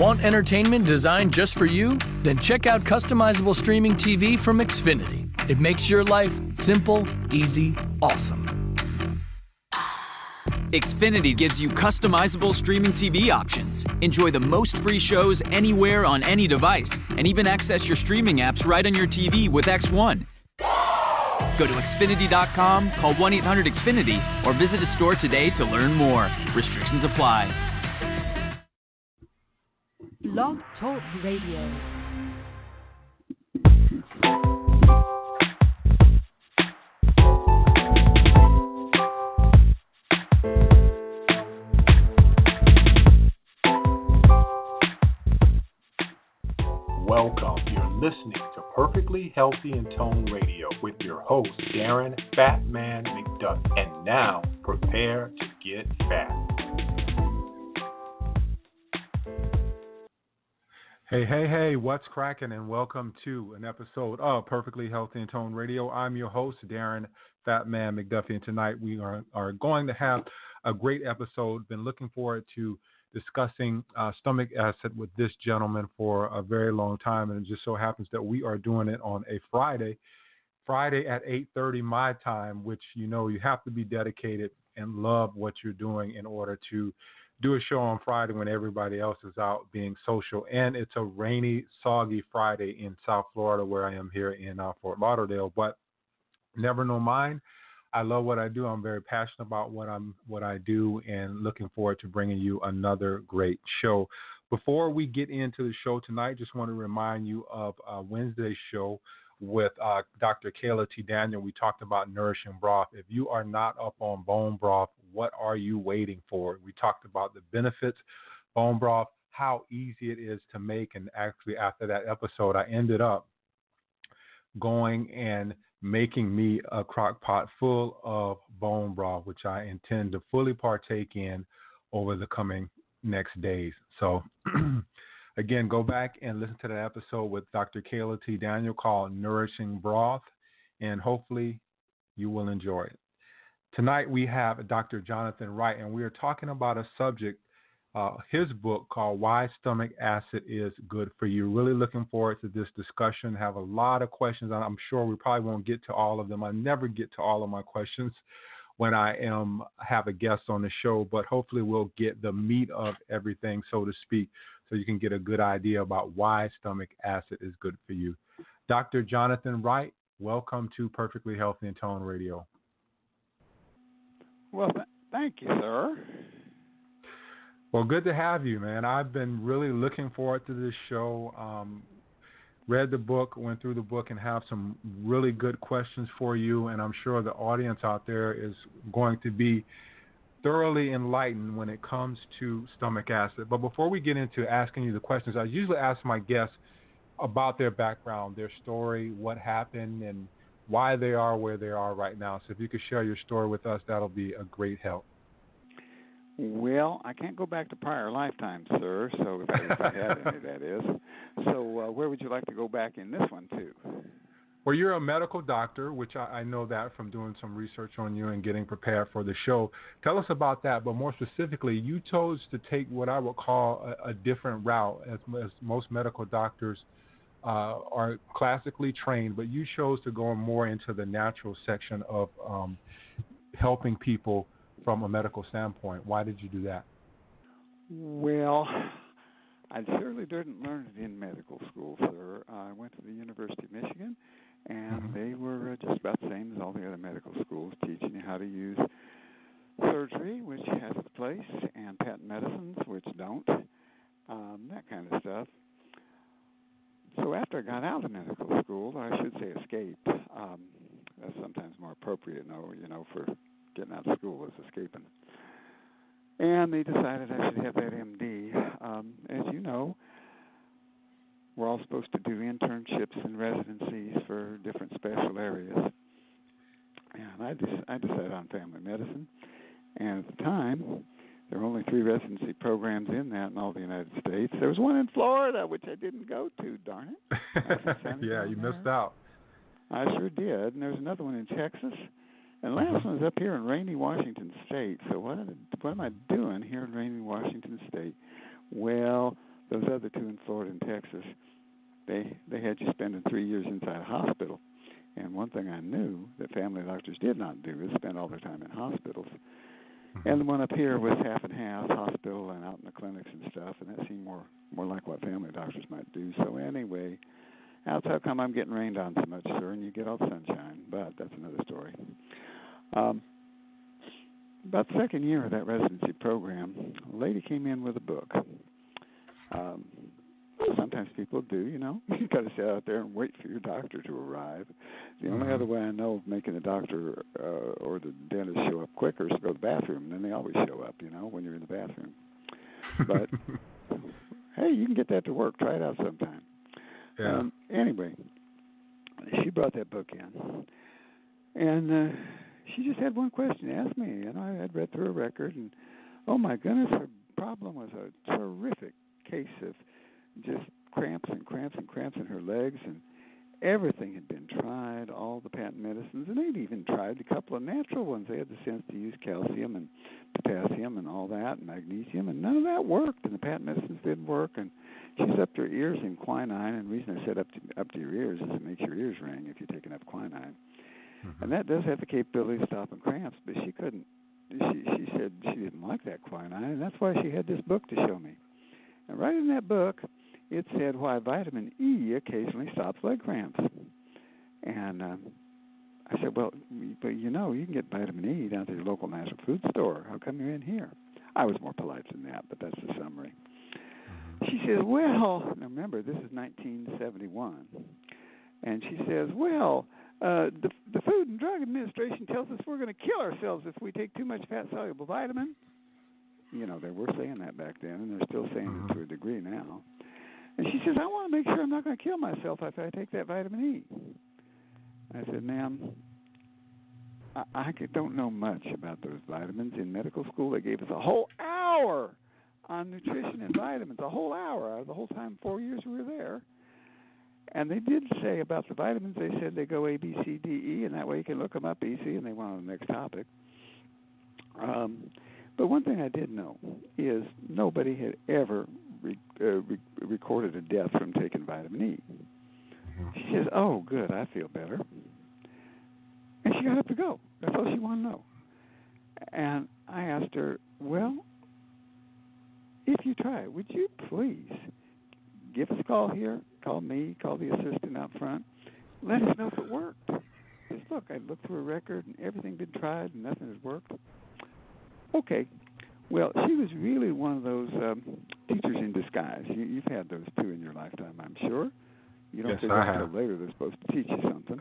Want entertainment designed just for you? Then check out customizable streaming TV from Xfinity. It makes your life simple, easy, awesome. Xfinity gives you customizable streaming TV options. Enjoy the most free shows anywhere on any device, and even access your streaming apps right on your TV with X1. Go to Xfinity.com, call 1-800-XFINITY, or visit a store today to learn more. Restrictions apply. Blog Talk Radio. Welcome. You're listening to Perfectly Healthy and Tone Radio with your host, Darren Fat Man McDuff. And now, prepare to get fat. Hey, what's cracking? And welcome to an episode of Perfectly Healthy and Tone Radio. I'm your host, Darren Fat Man McDuffie, and tonight we are going to have a great episode. Been looking forward to discussing stomach acid with this gentleman for a very long time, and it just so happens that we are doing it on a Friday at 8:30 my time, which you have to be dedicated and love what you're doing in order to do a show on Friday when everybody else is out being social. And it's a rainy, soggy Friday in South Florida, where I am here in Fort Lauderdale. But never know mine. I love what I do. I'm very passionate about what I do, and looking forward to bringing you another great show. Before we get into the show tonight, just want to remind you of Wednesday's show with Dr. Kayla T. Daniel. We talked about nourishing broth. If you are not up on bone broth, what are you waiting for? We talked about the benefits of bone broth, how easy it is to make, and actually after that episode, I ended up going and making me a crock pot full of bone broth, which I intend to fully partake in over the coming next days. So again, go back and listen to that episode with Dr. Kayla T. Daniel called Nourishing Broth, and hopefully you will enjoy it. Tonight we have Dr. Johnathan Wright, and we are talking about a subject, his book called Why Stomach Acid is Good for You. Really looking forward to this discussion. Have a lot of questions. I'm sure we probably won't get to all of them. I never get to all of my questions when I have a guest on the show, but hopefully we'll get the meat of everything, so to speak, so you can get a good idea about why stomach acid is good for you. Dr. Johnathan Wright, welcome to Perfectly Healthy and Tone Radio. Well, thank you, sir. Well, good to have you, man. I've been really looking forward to this show. Read the book, went through the book, and have some really good questions for you, and I'm sure the audience out there is going to be thoroughly enlightened when it comes to stomach acid. But before we get into asking you the questions, I usually ask my guests about their background, their story, what happened, and why they are where they are right now. So if you could share your story with us, that'll be a great help. Well, I can't go back to prior lifetimes, sir, so if I had any, that is. So where would you like to go back in this one to? Well, you're a medical doctor, which I know that from doing some research on you and getting prepared for the show. Tell us about that, but more specifically, you chose to take what I would call a different route, as most medical doctors are classically trained, but you chose to go more into the natural section of helping people from a medical standpoint. Why did you do that? Well, I certainly didn't learn it in medical school, sir. I went to the University of Michigan, and they were just about the same as all the other medical schools, teaching you how to use surgery, which has its place, and patent medicines, which don't, that kind of stuff. So after I got out of medical school, or I should say escaped, that's sometimes more appropriate, for getting out of school is escaping. And they decided I should have that MD. As you know, we're all supposed to do internships and residencies for different special areas. And I decided on family medicine. And at the time, there were only 3 residency programs in that in all the United States. There was one in Florida, which I didn't go to, darn it. Yeah, you missed out. I sure did. And there's another one in Texas. And the last one is up here in rainy Washington State. So what am I doing here in rainy Washington State? Well, those other two in Florida and Texas, they had you spending 3 years inside a hospital. And one thing I knew that family doctors did not do is spend all their time in hospitals. And the one up here was half and half, hospital and out in the clinics and stuff, and that seemed more like what family doctors might do. So anyway, that's how come I'm getting rained on so much, sir, and you get all the sunshine. But that's another story. About the second year of that residency program, a lady came in with a book. Sometimes people do, you know. You got to sit out there and wait for your doctor to arrive. The only other way I know of making the doctor or the dentist show up quicker is to go to the bathroom, and then they always show up, you know, when you're in the bathroom. But, hey, you can get that to work. Try it out sometime. Yeah. Anyway, she brought that book in, and she just had one question to ask me. And I had read through her record, and, oh, my goodness, her problem was a terrific case of just cramps in her legs, and everything had been tried, all the patent medicines, and they'd even tried a couple of natural ones. They had the sense to use calcium and potassium and all that, and magnesium, and none of that worked, and the patent medicines didn't work, and she's up to her ears in quinine, and the reason I said up to your ears is it makes your ears ring if you're taking up quinine. And that does have the capability of stopping cramps, but she couldn't. She said she didn't like that quinine, and that's why she had this book to show me. And right in that book, it said why vitamin E occasionally stops leg cramps. And I said, well, but you know, you can get vitamin E down to your local natural food store. How come you're in here? I was more polite than that, but that's the summary. She says, well, now remember, this is 1971. And she says, well, the Food and Drug Administration tells us we're going to kill ourselves if we take too much fat-soluble vitamin. You know, they were saying that back then, and they're still saying it to a degree now. And she says, I want to make sure I'm not going to kill myself if I take that vitamin E. I said, ma'am, I don't know much about those vitamins. In medical school, they gave us a whole hour on nutrition and vitamins, a whole hour out of the whole time, 4 years we were there. And they did say about the vitamins, they said they go A, B, C, D, E, and that way you can look them up easy, and they went on the next topic. But one thing I did know is nobody had ever recorded a death from taking vitamin E. She says, oh, good, I feel better. And she got up to go. That's all she wanted to know. And I asked her, well, if you try it, would you please give us a call here, call me, call the assistant out front, let us know if it worked. Because, look, I looked through a record, and everything had been tried, and nothing has worked. Okay. Well, she was really one of those teachers in disguise. You've had those, too, in your lifetime, I'm sure. You don't figure out until later they're supposed to teach you something.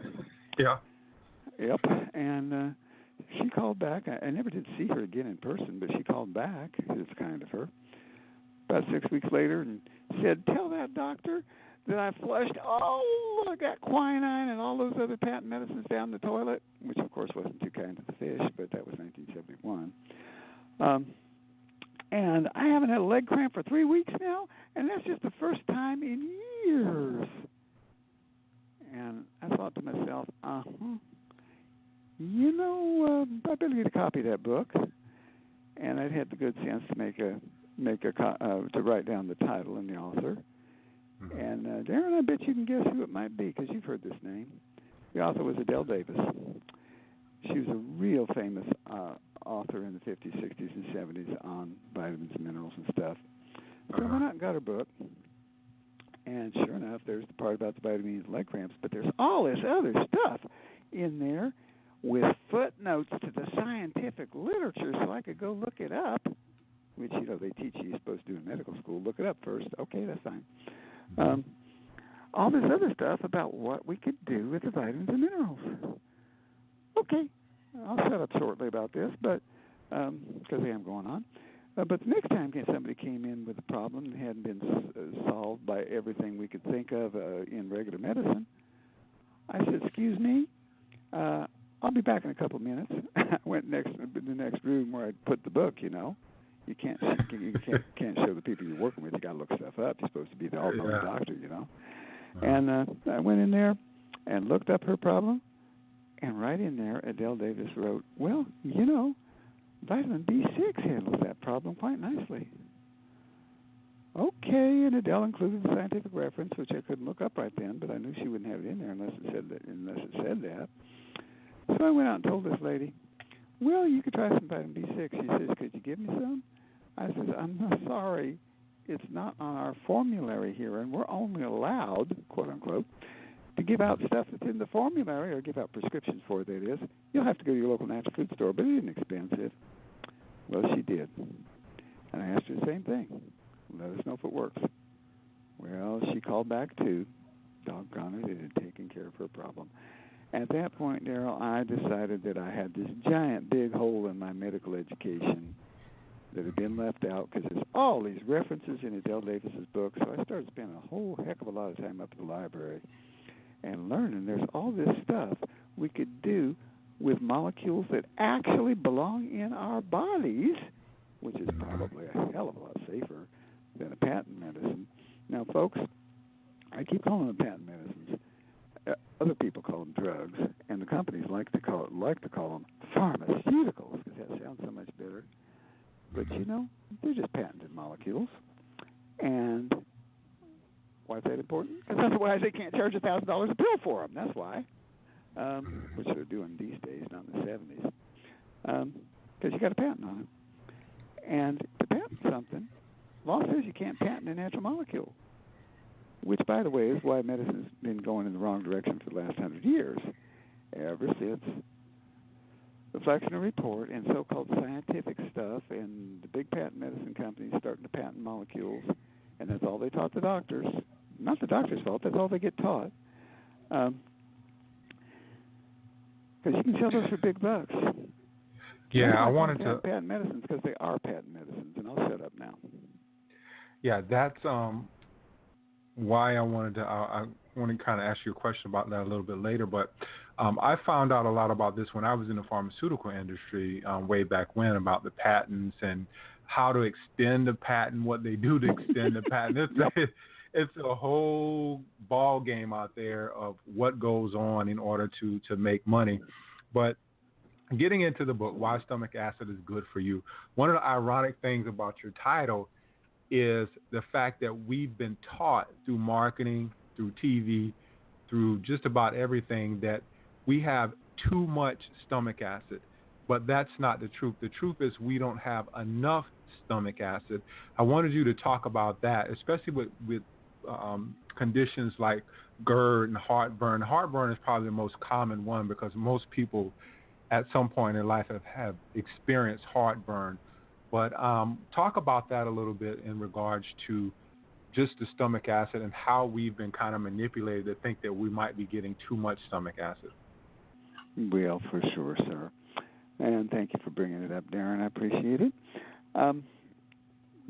Yeah. Yep. And she called back. I never did see her again in person, but she called back. It was kind of her. About 6 weeks later and said, tell that doctor that I flushed all of that quinine and all those other patent medicines down the toilet, which, of course, wasn't too kind to the fish, but that was 1971. And I haven't had a leg cramp for 3 weeks now, and that's just the first time in years. And I thought to myself, you know, I better get a copy of that book. And I'd had the good sense to to write down the title and the author. And Darren, I bet you can guess who it might be because you've heard this name. The author was Adele Davis. She was a real famous author in the 50s, 60s, and 70s on vitamins and minerals and stuff. So I went out and got her book. And sure enough, there's the part about the vitamins and leg cramps, but there's all this other stuff in there with footnotes to the scientific literature so I could go look it up, which, you know, they teach you're supposed to do in medical school. Look it up first. Okay, that's fine. All this other stuff about what we could do with the vitamins and minerals. Okay, I'll shut up shortly about this, but because I am going on. But the next time somebody came in with a problem that hadn't been solved by everything we could think of in regular medicine, I said, excuse me, I'll be back in a couple of minutes. I went in the next room where I'd put the book, you know. You can't show the people you're working with. You got to look stuff up. You're supposed to be the all-knowing doctor, you know. And I went in there and looked up her problem, and right in there, Adele Davis wrote, well, you know, vitamin B6 handles that problem quite nicely. Okay, and Adele included the scientific reference, which I couldn't look up right then, but I knew she wouldn't have it in there unless it said that. So I went out and told this lady, well, you could try some vitamin B6. She says, could you give me some? I said, I'm not sorry. It's not on our formulary here, and we're only allowed, quote unquote, to give out stuff that's in the formulary or give out prescriptions for it, that is. You'll have to go to your local natural food store, but it isn't expensive. Well, she did. And I asked her the same thing. Let us know if it works. Well, she called back too. Doggone it, it had taken care of her problem. At that point, Daryl, I decided that I had this giant big hole in my medical education that had been left out because there's all these references in Adele Davis's book. So I started spending a whole heck of a lot of time up at the library and learning there's all this stuff we could do with molecules that actually belong in our bodies, which is probably a hell of a lot safer than a patent medicine. Now, folks, I keep calling them patent medicines. Other people call them drugs, and the companies like to call them pharmaceuticals because that sounds so much better. But you know, they're just patented molecules. And why is that important? Because otherwise they can't charge $1,000 a pill for them. That's why, which they're doing these days, not in the 70s. Because you got a patent on it, and to patent something, law says you can't patent a natural molecule. Which, by the way, is why medicine's been going in the wrong direction for the last 100 years, ever since the Flexner Report and so-called scientific stuff and the big patent medicine companies starting to patent molecules, and that's all they taught the doctors. Not the doctor's fault, that's all they get taught. Because you can sell those for big bucks. Yeah, I wanted to... Patent medicines because they are patent medicines, and I'll shut up now. Yeah, that's... why I want to kind of ask you a question about that a little bit later, but I found out a lot about this when I was in the pharmaceutical industry way back when, about the patents and how to extend the patent, what they do to extend the patent. It's a whole ball game out there of what goes on in order to make money. But getting into the book, Why Stomach Acid is Good for You, one of the ironic things about your title is the fact that we've been taught through marketing, through TV, through just about everything that we have too much stomach acid. But that's not the truth. The truth is we don't have enough stomach acid. I wanted you to talk about that, especially with conditions like GERD and heartburn. Heartburn is probably the most common one because most people at some point in life have experienced heartburn. But talk about that a little bit in regards to just the stomach acid and how we've been kind of manipulated to think that we might be getting too much stomach acid. Well, for sure, sir. And thank you for bringing it up, Darren. I appreciate it.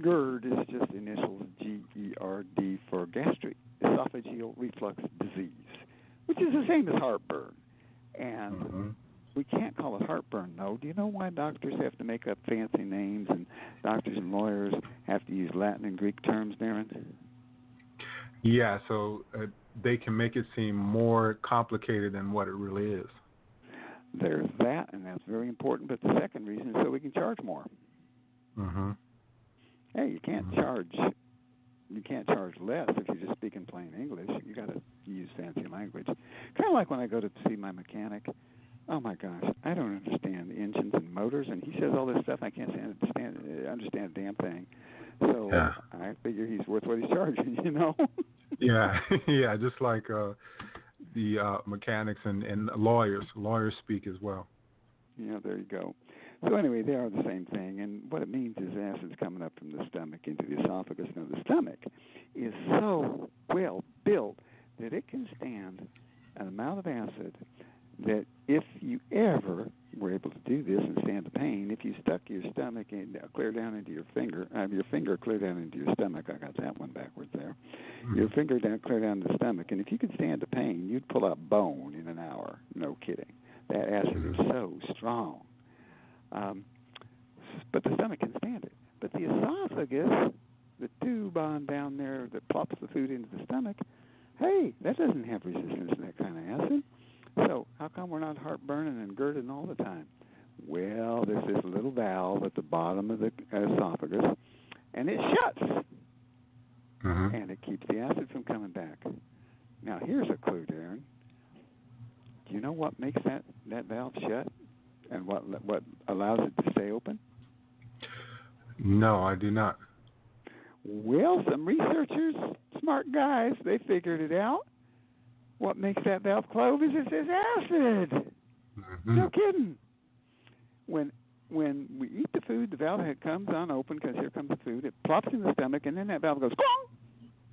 GERD is just initials GERD for gastric esophageal reflux disease, which is the same as heartburn. And we can't call it heartburn, though. Do you know why doctors have to make up fancy names and doctors and lawyers have to use Latin and Greek terms, Darren? Yeah, so they can make it seem more complicated than what it really is. There's that, and that's very important. But the second reason is so we can charge more. Hey, you can't charge less if you're just speaking plain English. You got to use fancy language. Kind of like when I go to see my mechanic. Oh my gosh, I don't understand engines and motors, and he says all this stuff. I can't understand a damn thing. So I figure he's worth what he's charging, you know. Yeah, just like the mechanics and lawyers speak as well. Yeah, there you go. So anyway, they are the same thing, and what it means is acid's coming up from the stomach into the esophagus. Now, the stomach is so well built that it can stand an amount of acid that if you ever were able to do this and stand the pain, if you stuck your stomach in, clear down into your finger clear down into your stomach, I got that one backwards there, your finger down clear down the stomach, and if you could stand the pain, you'd pull out bone in an hour. No kidding. That acid is so strong. But the stomach can stand it. But the esophagus, the tube on down there that plops the food into the stomach, hey, that doesn't have resistance to that kind of acid. So how come we're not heartburning and GERDing all the time? Well, there's this little valve at the bottom of the esophagus, and it shuts. it keeps the acid from coming back. Now, here's a clue, Darren. Do you know what makes that valve shut and what allows it to stay open? No, I do not. Well, some researchers, smart guys, they figured it out. What makes that valve close is it says acid. Mm-hmm. No kidding. When we eat the food, the valve head comes on open because here comes the food. It plops in the stomach, and then that valve goes clong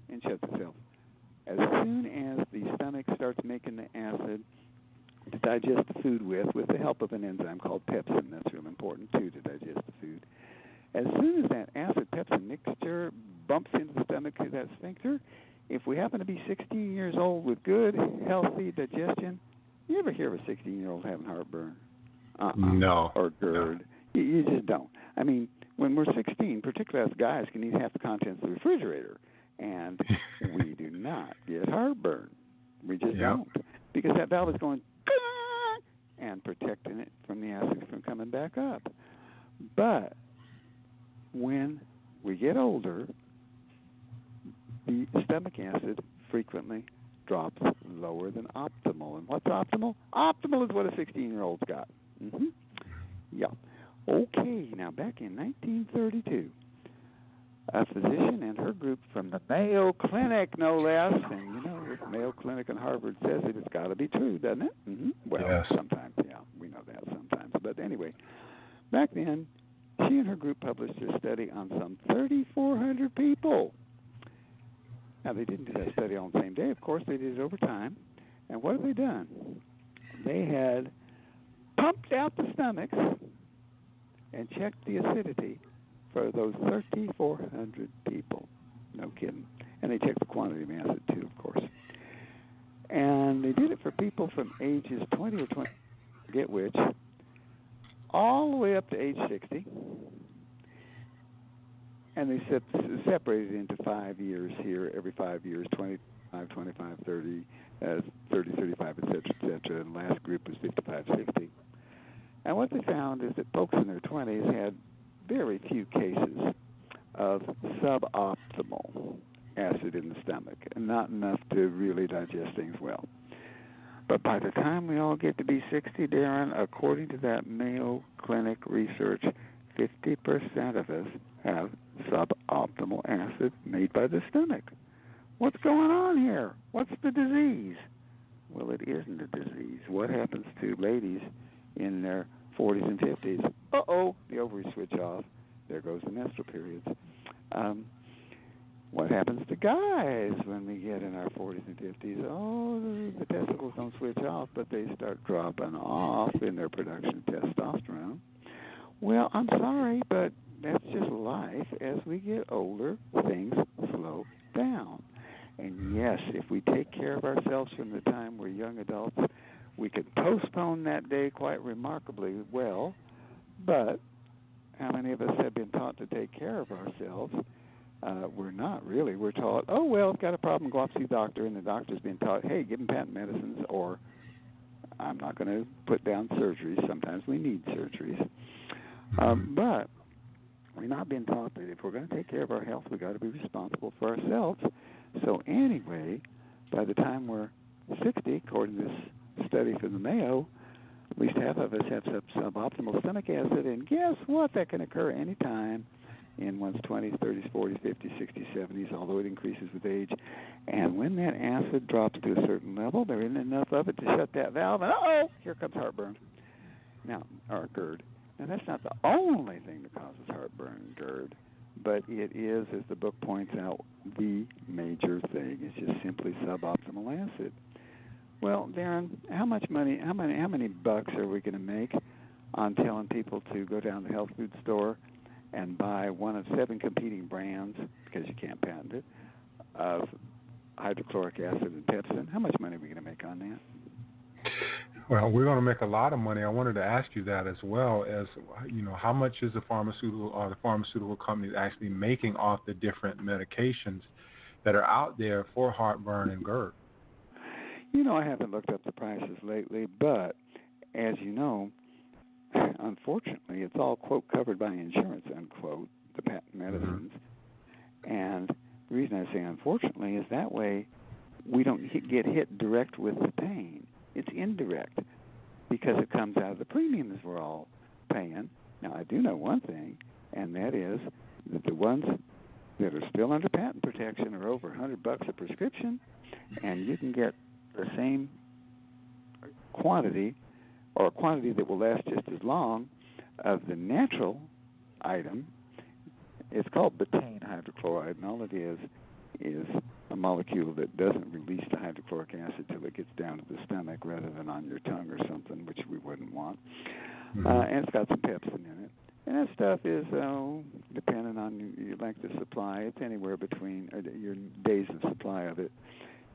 and shuts itself. As soon as the stomach starts making the acid to digest the food with the help of an enzyme called pepsin, that's real important too to digest the food. As soon as that acid-pepsin mixture bumps into the stomach through that sphincter, if we happen to be 16 years old with good, healthy digestion, you ever hear of a 16-year-old having heartburn? No. Or GERD? No. You just don't. I mean, when we're 16, particularly us guys, can eat half the contents of the refrigerator, and we do not get heartburn. We just don't, because that valve is going and protecting it from the acid from coming back up. But when we get older, the stomach acid frequently drops lower than optimal. And what's optimal? Optimal is what a 16-year-old's got. Mm-hmm. Yeah. Okay, now back in 1932, a physician and her group from the Mayo Clinic, no less, and you know, if Mayo Clinic and Harvard says it, it's got to be true, doesn't it? Mm-hmm. Well, yes. Sometimes, yeah, we know that sometimes. But anyway, back then, she and her group published a study on some 3,400 people. Now, they didn't do that study on the same day. Of course, they did it over time. And what have they done? They had pumped out the stomachs and checked the acidity for those 3,400 people. No kidding. And they checked the quantity of acid, too, of course. And they did it for people from ages 20 or 20, forget which, all the way up to age 60. And they separated into 5 years here, every 5 years, 25, 25, 30, 30, 35, et cetera. And the last group was 55, 60. And what they found is that folks in their 20s had very few cases of suboptimal acid in the stomach, and not enough to really digest things well. But by the time we all get to be 60, Darren, according to that Mayo Clinic research, 50% of us have suboptimal acid made by the stomach. What's going on here? What's the disease? Well, it isn't a disease. What happens to ladies in their 40s and 50s? Uh-oh, the ovaries switch off. There goes the menstrual periods. What happens to guys when we get in our 40s and 50s? Oh, the testicles don't switch off, but they start dropping off in their production of testosterone. Well, I'm sorry, but that's just life. As we get older, things slow down. And yes, if we take care of ourselves from the time we're young adults, we could postpone that day quite remarkably well. But how many of us have been taught to take care of ourselves? We're not really. We're taught, oh, well, got a problem, go off to see the doctor, and the doctor's been taught, hey, give him patent medicines, or I'm not going to put down surgeries. Sometimes we need surgeries. But we're not being taught that if we're going to take care of our health, we've got to be responsible for ourselves. So anyway, by the time we're 60, according to this study from the Mayo, at least half of us have suboptimal stomach acid, and guess what? That can occur any time in one's 20s, 30s, 40s, 50s, 60s, 70s, although it increases with age. And when that acid drops to a certain level, there isn't enough of it to shut that valve, and here comes heartburn. Now, or GERD. Now, that's not the only thing that causes heartburn and GERD, but it is, as the book points out, the major thing. It's just simply suboptimal acid. Well, Darren, how much money, how many bucks are we going to make on telling people to go down to the health food store and buy one of 7 competing brands, because you can't patent it, of hydrochloric acid and pepsin? How much money are we going to make on that? Well, we're going to make a lot of money. I wanted to ask you that as well, as how much is the pharmaceutical companies actually making off the different medications that are out there for heartburn and GERD? I haven't looked up the prices lately, but as you know, unfortunately, it's all, quote, covered by insurance, unquote, the patent medicines. And The reason I say unfortunately is that way we don't get hit direct with the pain. It's indirect because it comes out of the premiums we're all paying. Now, I do know one thing, and that is that the ones that are still under patent protection are over $100 a prescription, and you can get the same quantity or a quantity that will last just as long of the natural item. It's called betaine hydrochloride, and all it is a molecule that doesn't release the hydrochloric acid till it gets down to the stomach rather than on your tongue or something, which we wouldn't want. And it's got some pepsin in it. And that stuff is, depending on your length of supply, it's anywhere between, your days of supply of it,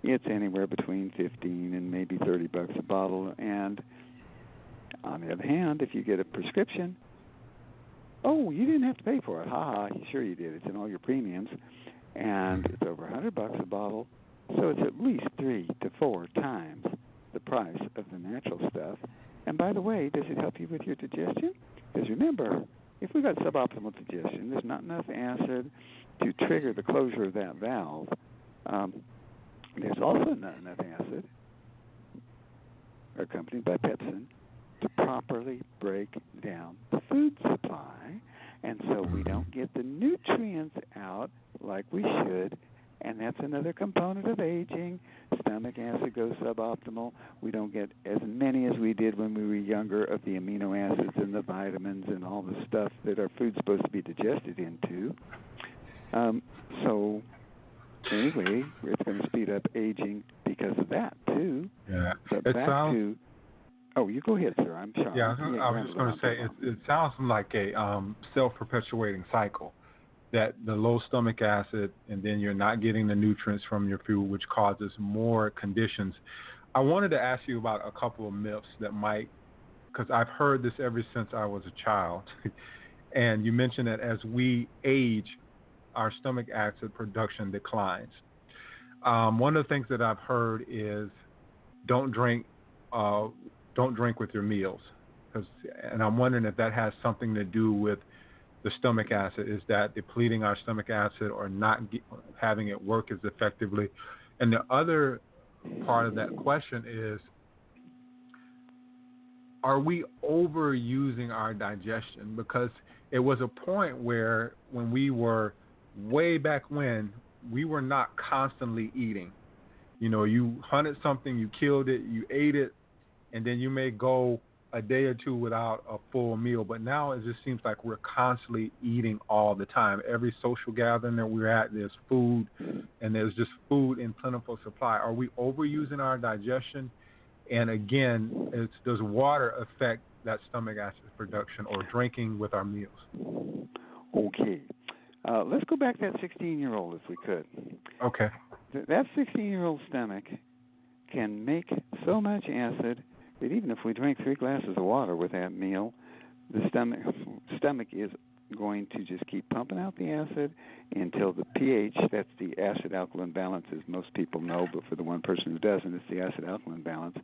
it's anywhere between $15 and maybe $30 a bottle. And on the other hand, if you get a prescription, oh, you didn't have to pay for it. Ha ha, sure you did. It's in all your premiums. And it's over $100 a bottle, so it's at least 3 to 4 times the price of the natural stuff. And by the way, does it help you with your digestion? Because remember, if we've got suboptimal digestion, there's not enough acid to trigger the closure of that valve. There's also not enough acid, accompanied by pepsin, to properly break down the food supply, and so we don't get the nutrients out like we should, and that's another component of aging. Stomach acid goes suboptimal. We don't get as many as we did when we were younger of the amino acids and the vitamins and all the stuff that our food's supposed to be digested into. So anyway, it's going to speed up aging because of that, too. Yeah. But oh, you go ahead, sir. I'm sorry. Yeah, I was just going to say, it sounds like a self-perpetuating cycle, that the low stomach acid, and then you're not getting the nutrients from your food, which causes more conditions. I wanted to ask you about a couple of myths that might, because I've heard this ever since I was a child, and you mentioned that as we age, our stomach acid production declines. One of the things that I've heard is don't drink with your meals, and I'm wondering if that has something to do with the stomach acid. Is that depleting our stomach acid or not having it work as effectively? And the other part of that question is, are we overusing our digestion? Because it was a point where when we were way back when, we were not constantly eating. You know, you hunted something, you killed it, you ate it, and then you may go a day or two without a full meal. But now it just seems like we're constantly eating all the time. Every social gathering that we're at, there's food, and there's just food in plentiful supply. Are we overusing our digestion? And again, does water affect that stomach acid production, or drinking with our meals? Okay. Let's go back to that 16-year-old if we could. Okay. That 16-year-old stomach can make so much acid that even if we drink 3 glasses of water with that meal, the stomach is going to just keep pumping out the acid until the pH, that's the acid-alkaline balance, as most people know, but for the one person who doesn't, it's the acid-alkaline balance,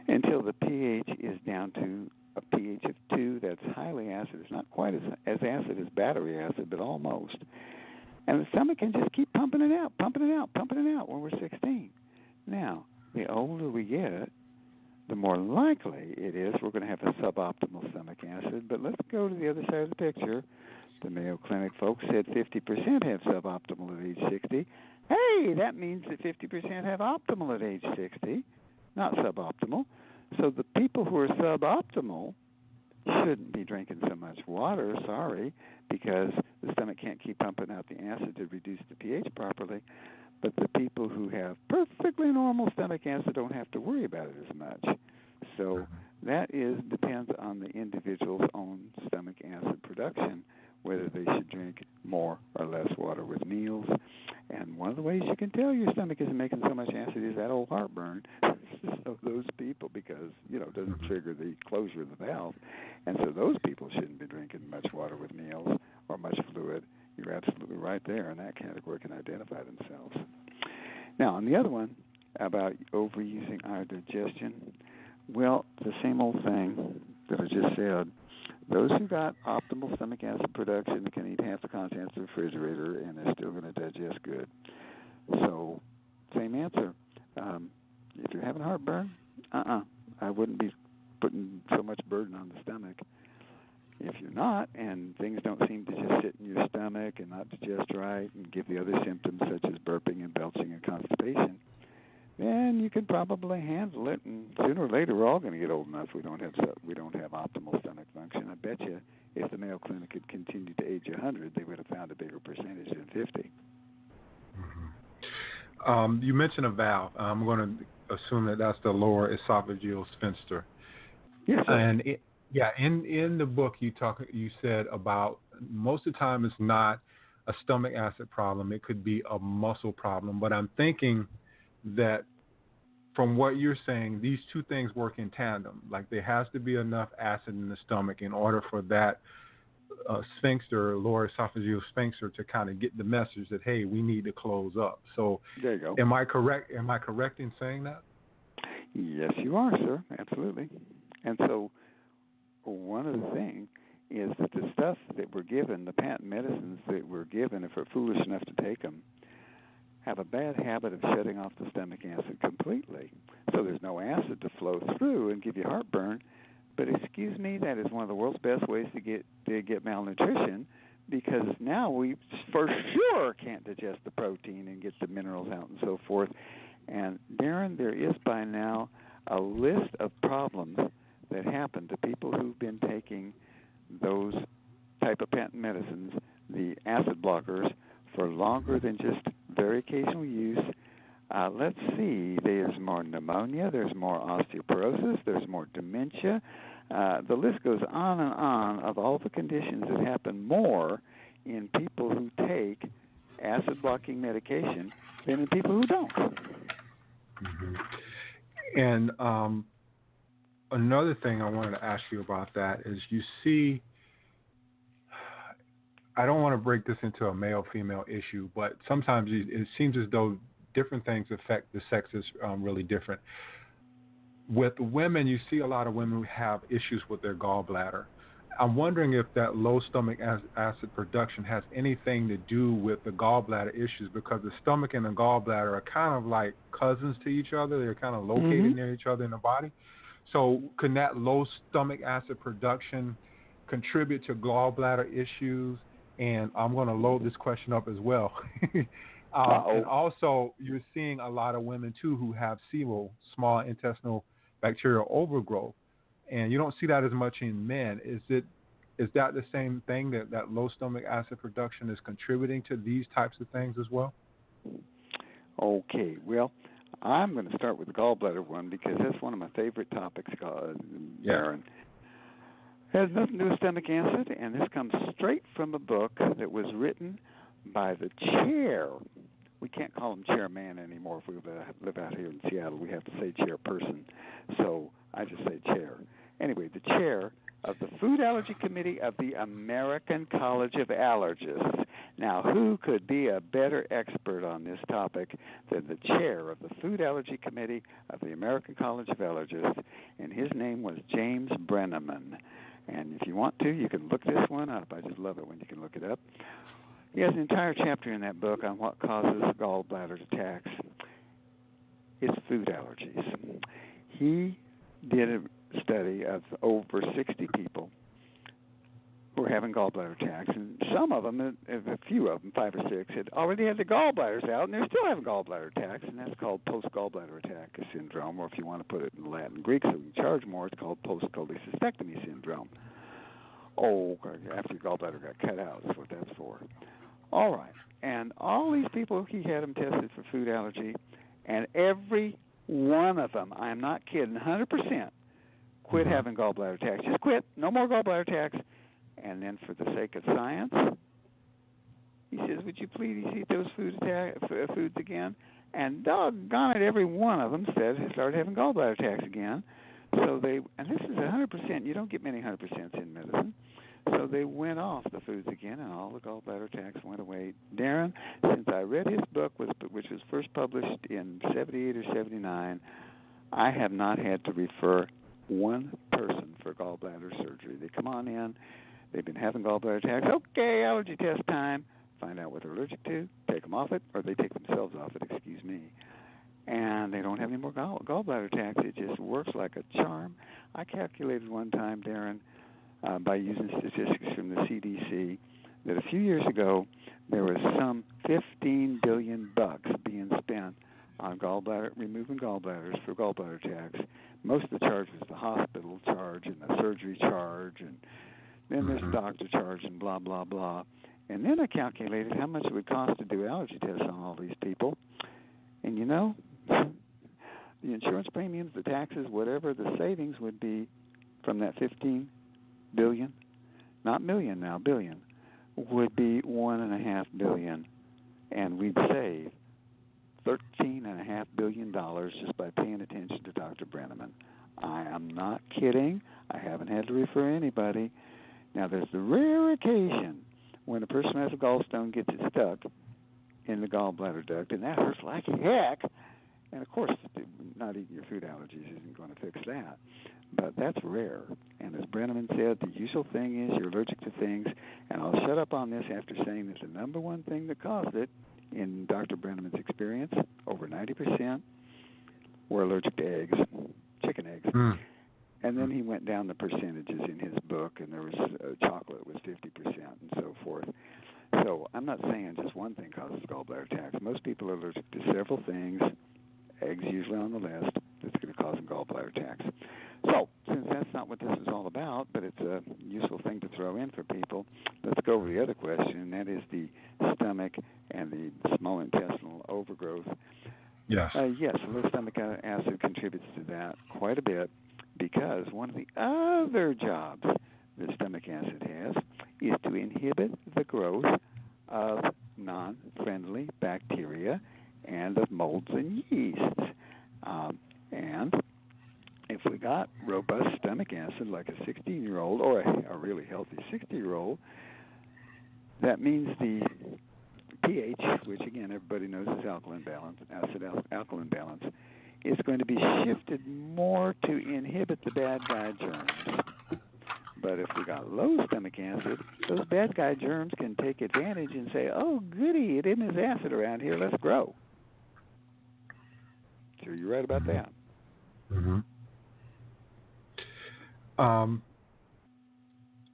until the pH is down to a pH of 2. That's highly acid. It's not quite as acid as battery acid, but almost. And the stomach can just keep pumping it out when we're 16. Now, the older we get, the more likely it is we're going to have a suboptimal stomach acid. But let's go to the other side of the picture. The Mayo Clinic folks said 50% have suboptimal at age 60. Hey, that means that 50% have optimal at age 60, not suboptimal. So the people who are suboptimal shouldn't be drinking so much water, sorry, because the stomach can't keep pumping out the acid to reduce the pH properly. But the people who have perfectly normal stomach acid don't have to worry about it as much. So that depends on the individual's own stomach acid production, whether they should drink more or less water with meals. And one of the ways you can tell your stomach isn't making so much acid is that old heartburn of those people, because, it doesn't trigger the closure of the valve. And so those people shouldn't be drinking much water with meals or much fluid. You're absolutely right there, and that category can identify themselves. Now, on the other one, about overusing our digestion, well, the same old thing that I just said. Those who got optimal stomach acid production can eat half the contents of the refrigerator, and they're still going to digest good. So, same answer. If you're having heartburn, I wouldn't be putting so much burden on the stomach. If you're not, and things don't seem to just sit in your stomach and not digest right and give the other symptoms such as burping and belching and constipation, then you can probably handle it. And sooner or later, we're all going to get old enough we don't have optimal stomach function. I bet you if the Mayo Clinic had continued to age 100, they would have found a bigger percentage than 50. Mm-hmm. You mentioned a valve. I'm going to assume that that's the lower esophageal sphincter. Yes, sir. And in the book you said about most of the time it's not a stomach acid problem. It could be a muscle problem. But I'm thinking that from what you're saying, these two things work in tandem. Like there has to be enough acid in the stomach in order for that sphincter, lower esophageal sphincter, to kind of get the message that, hey, we need to close up. So there you go. Am I correct in saying that? Yes, you are, sir. Absolutely. And so one of the things is that the stuff that we're given, the patent medicines that we're given, if we're foolish enough to take them, have a bad habit of shutting off the stomach acid completely. So there's no acid to flow through and give you heartburn. But excuse me, that is one of the world's best ways to get malnutrition, because now we for sure can't digest the protein and get the minerals out and so forth. And Darren, there is by now a list of problems that happen to people who've been taking those type of patent medicines, the acid blockers, for longer than just very occasional use. Let's see, there's more pneumonia, there's more osteoporosis, there's more dementia. The list goes on and on of all the conditions that happen more in people who take acid-blocking medication than in people who don't. Mm-hmm. And another thing I wanted to ask you about that is you see, I don't want to break this into a male-female issue, but sometimes it seems as though different things affect the sexes really different. With women, you see a lot of women who have issues with their gallbladder. I'm wondering if that low stomach acid production has anything to do with the gallbladder issues, because the stomach and the gallbladder are kind of like cousins to each other. They're kind of located near each other in the body. So can that low stomach acid production contribute to gallbladder issues? And I'm going to load this question up as well. And also, you're seeing a lot of women, too, who have SIBO, small intestinal bacterial overgrowth. And you don't see that as much in men. Is that the same thing, that low stomach acid production is contributing to these types of things as well? Okay, well, I'm going to start with the gallbladder one because that's one of my favorite topics, Darren. It has nothing to do with stomach acid, and this comes straight from a book that was written by the chair. We can't call him chairman anymore if we live out here in Seattle. We have to say chairperson, so I just say chair. Anyway, the chair of the Food Allergy Committee of the American College of Allergists. Now, who could be a better expert on this topic than the chair of the Food Allergy Committee of the American College of Allergists? And his name was James Brenneman. And if you want to, you can look this one up. I just love it when you can look it up. He has an entire chapter in that book on what causes gallbladder attacks. It's food allergies. He did a study of over 60 people who were having gallbladder attacks, and some of them, a few of them, 5 or 6, had already had their gallbladders out, and they're still having gallbladder attacks, and that's called post-gallbladder attack syndrome, or if you want to put it in Latin Greek so we can charge more, it's called post-cholecystectomy syndrome. Oh, after your gallbladder got cut out is what that's for. All right, and all these people, he had them tested for food allergy, and every one of them, I'm not kidding, 100%, quit having gallbladder attacks. Just quit, no more gallbladder attacks. And then for the sake of science, he says, would you please eat those foods again? And doggone it, every one of them said he started having gallbladder attacks again. So and this is 100%, you don't get many 100% in medicine. So they went off the foods again, and all the gallbladder attacks went away. Darren, since I read his book, which was first published in 78 or 79, I have not had to refer one person for gallbladder surgery. They come on in, they've been having gallbladder attacks. Okay, allergy test time. Find out what they're allergic to, take them off it, or they take themselves off it, excuse me. And they don't have any more gallbladder attacks. It just works like a charm. I calculated one time, Darren, by using statistics from the CDC, that a few years ago there was some $15 billion being spent on removing gallbladders for gallbladder attacks. Most of the charge was the hospital charge and the surgery charge, and then there's the doctor charge and blah, blah, blah. And then I calculated how much it would cost to do allergy tests on all these people. And you know, the insurance premiums, the taxes, whatever the savings would be from that 15 billion, not million now, billion, would be $1.5 billion, and we'd save $13.5 billion just by paying attention to Dr. Brenneman. I am not kidding. I haven't had to refer anybody. Now, there's the rare occasion when a person who has a gallstone gets it stuck in the gallbladder duct, and that hurts like heck. And, of course, not eating your food allergies isn't going to fix that. But that's rare. And as Brenneman said, the usual thing is you're allergic to things. And I'll shut up on this after saying that the number one thing that caused it, in Dr. Brenneman's experience, over 90% were allergic to eggs, chicken eggs. And then he went down the percentages in his book, and there was chocolate was 50% and so forth. So I'm not saying just one thing causes gallbladder attacks. Most people are allergic to several things, eggs usually on the list, that's going to cause gallbladder attacks. So since that's not what this is all about, but it's a useful thing to throw in for people, let's go over the other question, and that is the stomach and the small intestinal overgrowth. Yes. Yes, low stomach acid contributes to that quite a bit, because one of the other jobs that stomach acid has is to inhibit the growth of non-friendly bacteria and of molds and yeasts. And if we got robust stomach acid like a 16-year-old or a really healthy 60-year-old, that means the pH, which again everybody knows is alkaline balance, acid-alkaline balance, is going to be shifted more to inhibit the bad guy germs. But if we got low stomach acid, those bad guy germs can take advantage and say, oh, goody, it isn't as acid around here, let's grow. So you're right about that.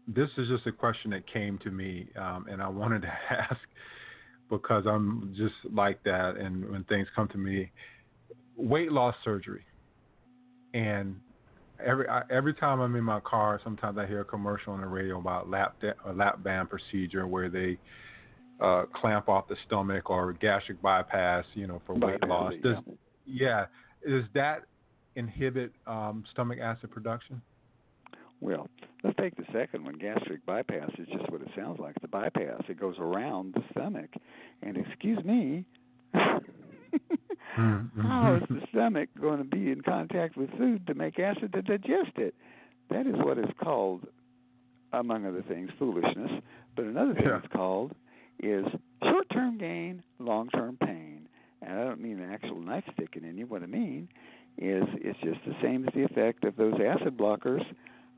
This is just a question that came to me, and I wanted to ask because I'm just like that, and when things come to me, weight loss surgery. And every time I'm in my car, sometimes I hear a commercial on the radio about a lap band procedure where they clamp off the stomach, or gastric bypass, for weight loss. Does that inhibit stomach acid production? Well, let's take the second one. Gastric bypass is just what it sounds like. It's a bypass. It goes around the stomach. And excuse me, how is the stomach going to be in contact with food to make acid to digest it? That is what is called, among other things, foolishness. But another thing it's called is short-term gain, long-term pain. And I don't mean an actual knife sticking in you. What I mean is it's just the same as the effect of those acid blockers.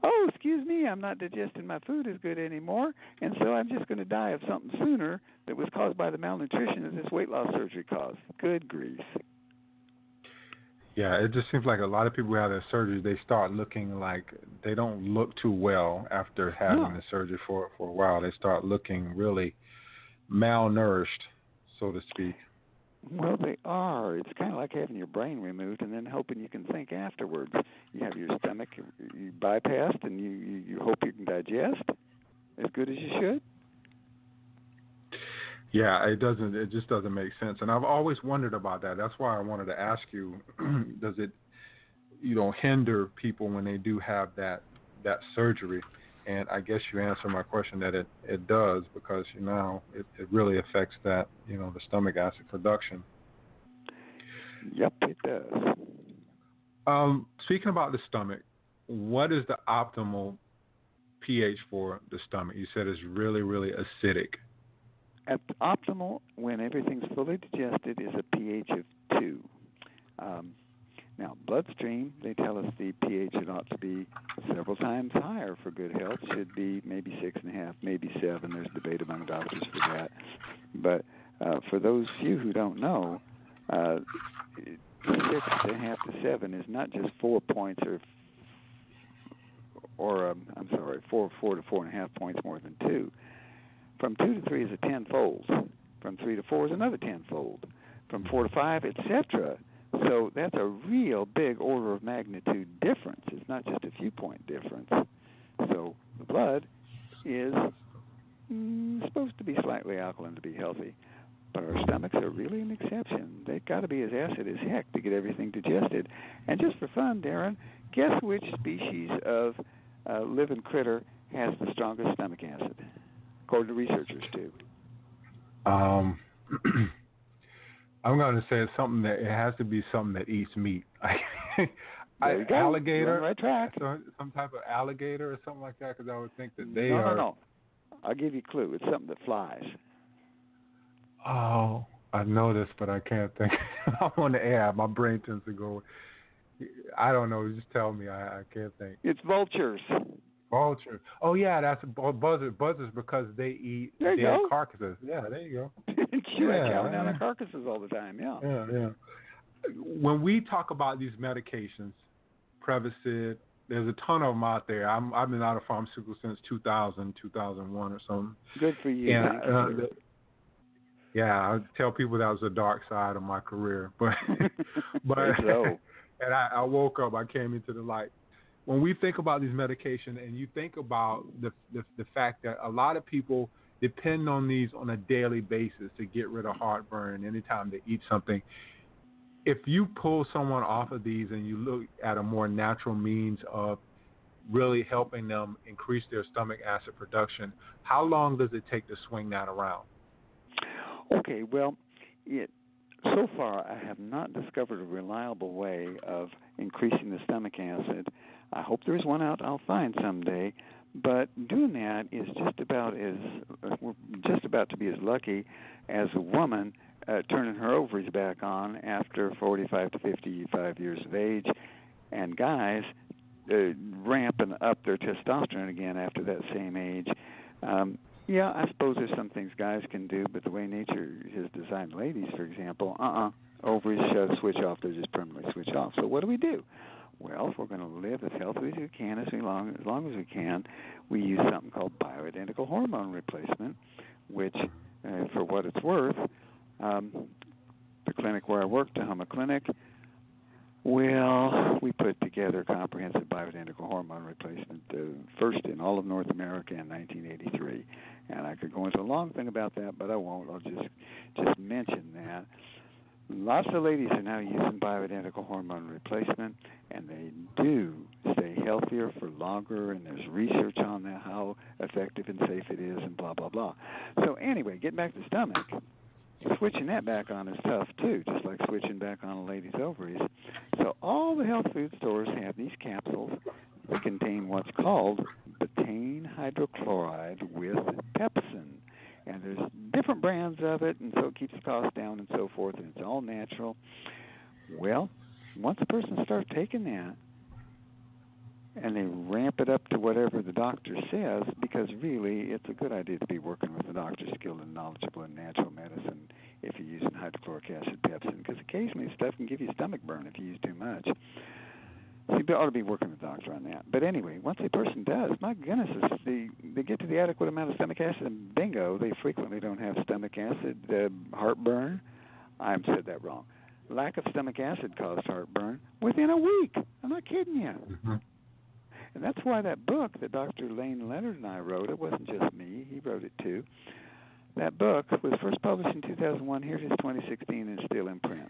Oh, excuse me, I'm not digesting my food as good anymore, and so I'm just going to die of something sooner that was caused by the malnutrition that this weight loss surgery caused. Good grief. Yeah, it just seems like a lot of people who have their surgery, they start looking like they don't look too well after having the surgery for a while. They start looking really malnourished, so to speak. Well, they are. It's kind of like having your brain removed and then hoping you can think afterwards. You have your stomach you bypassed, and you hope you can digest as good as you should. Yeah, it just doesn't make sense. And I've always wondered about that. That's why I wanted to ask you, does it, hinder people when they do have that surgery? And I guess you answered my question that it does, because, it really affects that, the stomach acid production. Yep, it does. Speaking about the stomach, what is the optimal pH for the stomach? You said it's really, really acidic. At optimal, when everything's fully digested, is a pH of 2. Now, bloodstream, they tell us the pH it ought to be several times higher for good health. Should be maybe 6.5, maybe 7. There's debate among doctors for that. But for those few who don't know, 6.5 to 7 is not just 4 points or 4 to 4.5 points more than 2. From 2 to 3 is a tenfold. From 3 to 4 is another tenfold. From 4 to 5, etc. So that's a real big order of magnitude difference. It's not just a few point difference. So the blood is supposed to be slightly alkaline to be healthy. But our stomachs are really an exception. They've got to be as acid as heck to get everything digested. And just for fun, Darren, guess which species of living critter has the strongest stomach acid, according to researchers too? I'm going to say it's something that it has to be something that eats meat. There you go. Alligator, you're on the right track. Some type of alligator or something like that, because I would think that they are. No. I'll give you a clue. It's something that flies. Oh, I know this, but I can't think. I'm on the air. My brain tends to go. I don't know. Just tell me. I can't think. It's vultures. Vultures. Oh yeah, that's buzzards. Buzzards because they eat dead carcasses. Yeah, there you go. Sure, I chow down on carcasses all the time. Yeah. Yeah. When we talk about these medications, Prevacid, there's a ton of them out there. I've been out of pharmaceuticals since 2000, 2001 or something. Good for you. And, yeah, I tell people that was the dark side of my career, but and I woke up, I came into the light. When we think about these medications, and you think about the fact that a lot of people depend on these on a daily basis to get rid of heartburn anytime they eat something. If you pull someone off of these and you look at a more natural means of really helping them increase their stomach acid production, how long does it take to swing that around? Okay, well, so far I have not discovered a reliable way of increasing the stomach acid. I hope there's one out I'll find someday, but doing that is we're just about to be as lucky as a woman turning her ovaries back on after 45 to 55 years of age, and guys ramping up their testosterone again after that same age. Yeah, I suppose there's some things guys can do, but the way nature has designed ladies, for example, ovaries switch off, they just permanently switch off. So what do? Well, if we're going to live as healthy as we can, as long as we can, we use something called bioidentical hormone replacement, which, for what it's worth, the clinic where I work, Tahoma Clinic, well, we put together comprehensive bioidentical hormone replacement, first in all of North America in 1983. And I could go into a long thing about that, but I won't. I'll just mention that. Lots of ladies are now using bioidentical hormone replacement, and they do stay healthier for longer, and there's research on that, how effective and safe it is, and blah, blah, blah. So anyway, getting back to the stomach, switching that back on is tough, too, just like switching back on a lady's ovaries. So all the health food stores have these capsules that contain what's called betaine hydrochloride with pepsin. And there's different brands of it, and so it keeps the cost down and so forth, and it's all natural. Well, once a person starts taking that, and they ramp it up to whatever the doctor says, because really it's a good idea to be working with a doctor skilled and knowledgeable in natural medicine if you're using hydrochloric acid pepsin, because occasionally stuff can give you stomach burn if you use too much. So you ought to be working with a doctor on that. But anyway, once a person does, my goodness, they get to the adequate amount of stomach acid, and bingo, they frequently don't have stomach acid, heartburn. I said that wrong. Lack of stomach acid caused heartburn within a week. I'm not kidding you. Mm-hmm. And that's why that book that Dr. Lane Leonard and I wrote, it wasn't just me, he wrote it too. That book was first published in 2001. Here it is 2016 and still in print.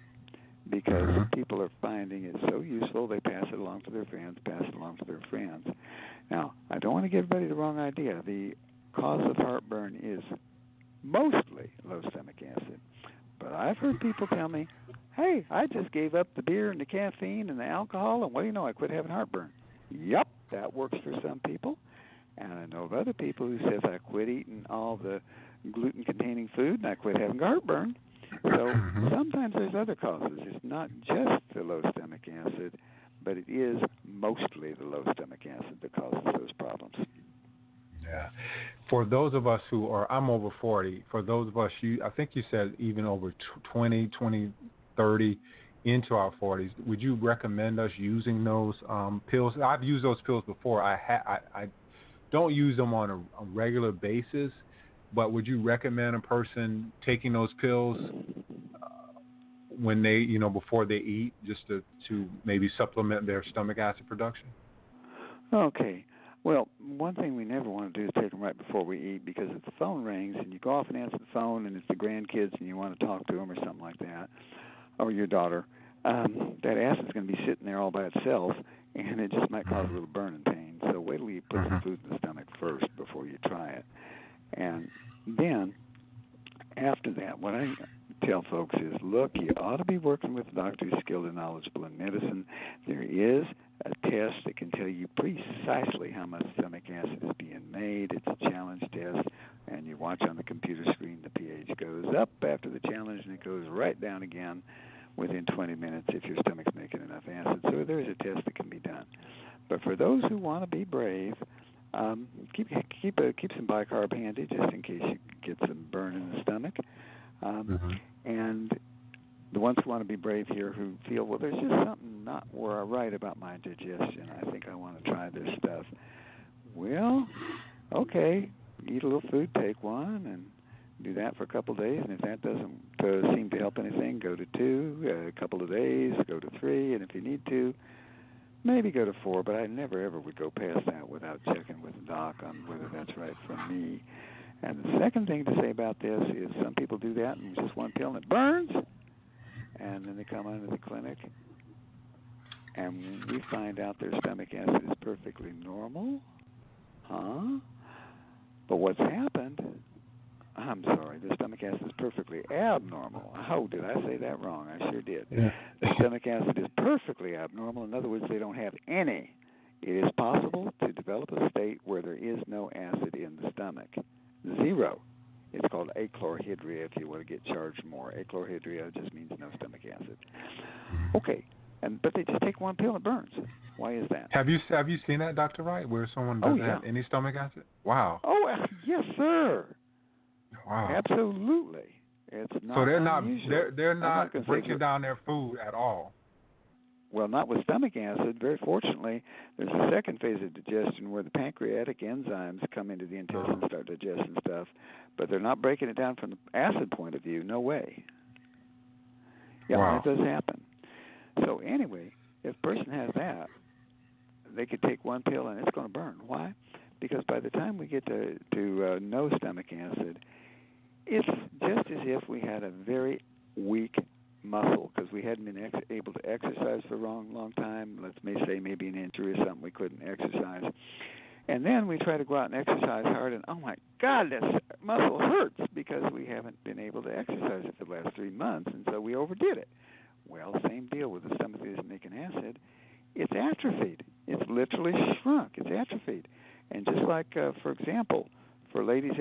Because people are finding it so useful, they pass it along to their friends, Now, I don't want to give everybody the wrong idea. The cause of heartburn is mostly low stomach acid. But I've heard people tell me, hey, I just gave up the beer and the caffeine and the alcohol, and what do you know, I quit having heartburn. Yep, that works for some people. And I know of other people who says I quit eating all the gluten-containing food and I quit having heartburn. So sometimes there's other causes. It's not just the low stomach acid, but it is mostly the low stomach acid that causes those problems. Yeah. For those of us who are, I'm over 40, for those of us, I think you said even over 20, 30 into our 40s, would you recommend us using those pills? I've used those pills before. I don't use them on a regular basis, but would you recommend a person taking those pills when they, before they eat, just to maybe supplement their stomach acid production? Okay. Well, one thing we never want to do is take them right before we eat, because if the phone rings and you go off and answer the phone and it's the grandkids and you want to talk to them or something like that, or your daughter, that acid's going to be sitting there all by itself, and it just might cause a little burn and pain. So wait till you put some food in the stomach first before you try it. And then after that, what I tell folks is, look, you ought to be working with a doctor who's skilled and knowledgeable in medicine. There is a test that can tell you precisely how much stomach acid is being made. It's a challenge test, and you watch on the computer screen, the pH goes up after the challenge, and it goes right down again within 20 minutes if your stomach's making enough acid. So there's a test that can be done. But for those who want to be brave, keep some bicarb handy just in case you get some burn in the stomach. And the ones who want to be brave here, who feel, well, there's just something not right about my digestion, I think I want to try this stuff. Well, okay, eat a little food, take one, and do that for a couple of days. And if that doesn't seem to help anything, go to 2. A couple of days, go to 3. And if you need to, maybe go to 4. But I never, ever would go past that without checking with the doc on whether that's right for me. And the second thing to say about this is some people do that and just one pill and it burns. And then they come into the clinic, and we find out their stomach acid is perfectly normal. But what's happened, I'm sorry, the stomach acid is perfectly abnormal. Oh, did I say that wrong? I sure did. Yeah. The stomach acid is perfectly abnormal. In other words, they don't have any. It is possible to develop a state where there is no acid in the stomach. 0. It's called achlorhydria if you want to get charged more. Achlorhydria just means no stomach acid. Okay, but they just take one pill and it burns. Why is that? Have you seen that, Dr. Wright, where someone doesn't have any stomach acid? Wow. Oh, yes, sir. Wow. Absolutely. It's not so unusual. they're not breaking down their food at all. Well, not with stomach acid. Very fortunately, there's a second phase of digestion where the pancreatic enzymes come into the intestine and start digesting stuff, but they're not breaking it down from the acid point of view. No way. Yeah, that does happen. So anyway, if a person has that, they could take one pill and it's going to burn. Why? Because by the time we get to no stomach acid, it's just as if we had a very weak muscle because we hadn't been able to exercise for a long time. Let's say maybe an injury or something, we couldn't exercise. And then we try to go out and exercise hard, and oh my God, this muscle hurts because we haven't been able to exercise it for the last 3 months, and so we overdid it. Well, same deal with the stomach that isn't making acid. It's atrophied. It's literally shrunk. It's atrophied. And just like, for example, for ladies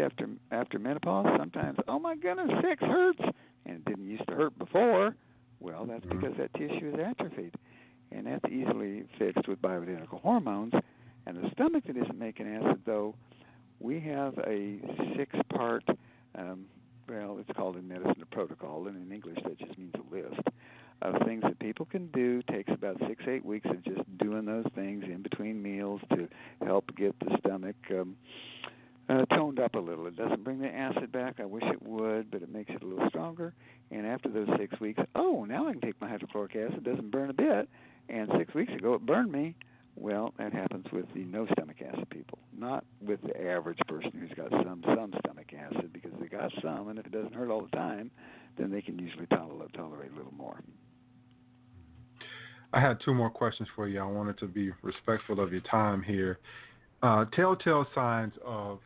after menopause, sometimes, oh my goodness, sex hurts, and it didn't used to hurt before. Well, that's because that tissue is atrophied, and that's easily fixed with bioidentical hormones. And the stomach that isn't making acid, though, we have a 6-part, it's called in medicine a protocol, and in English that just means a list of things that people can do. Takes about 6-8 weeks of just doing those things in between meals to help get the stomach toned up a little. It doesn't bring the acid back. I wish it would, but it makes it a little stronger. And after those 6 weeks, now I can take my hydrochloric acid. It doesn't burn a bit. And 6 weeks ago it burned me. Well, that happens with the no stomach acid people, not with the average person who's got some stomach acid, because they got some, and if it doesn't hurt all the time, then they can usually tolerate a little more. I had 2 more questions for you. I wanted to be respectful of your time here. Telltale signs of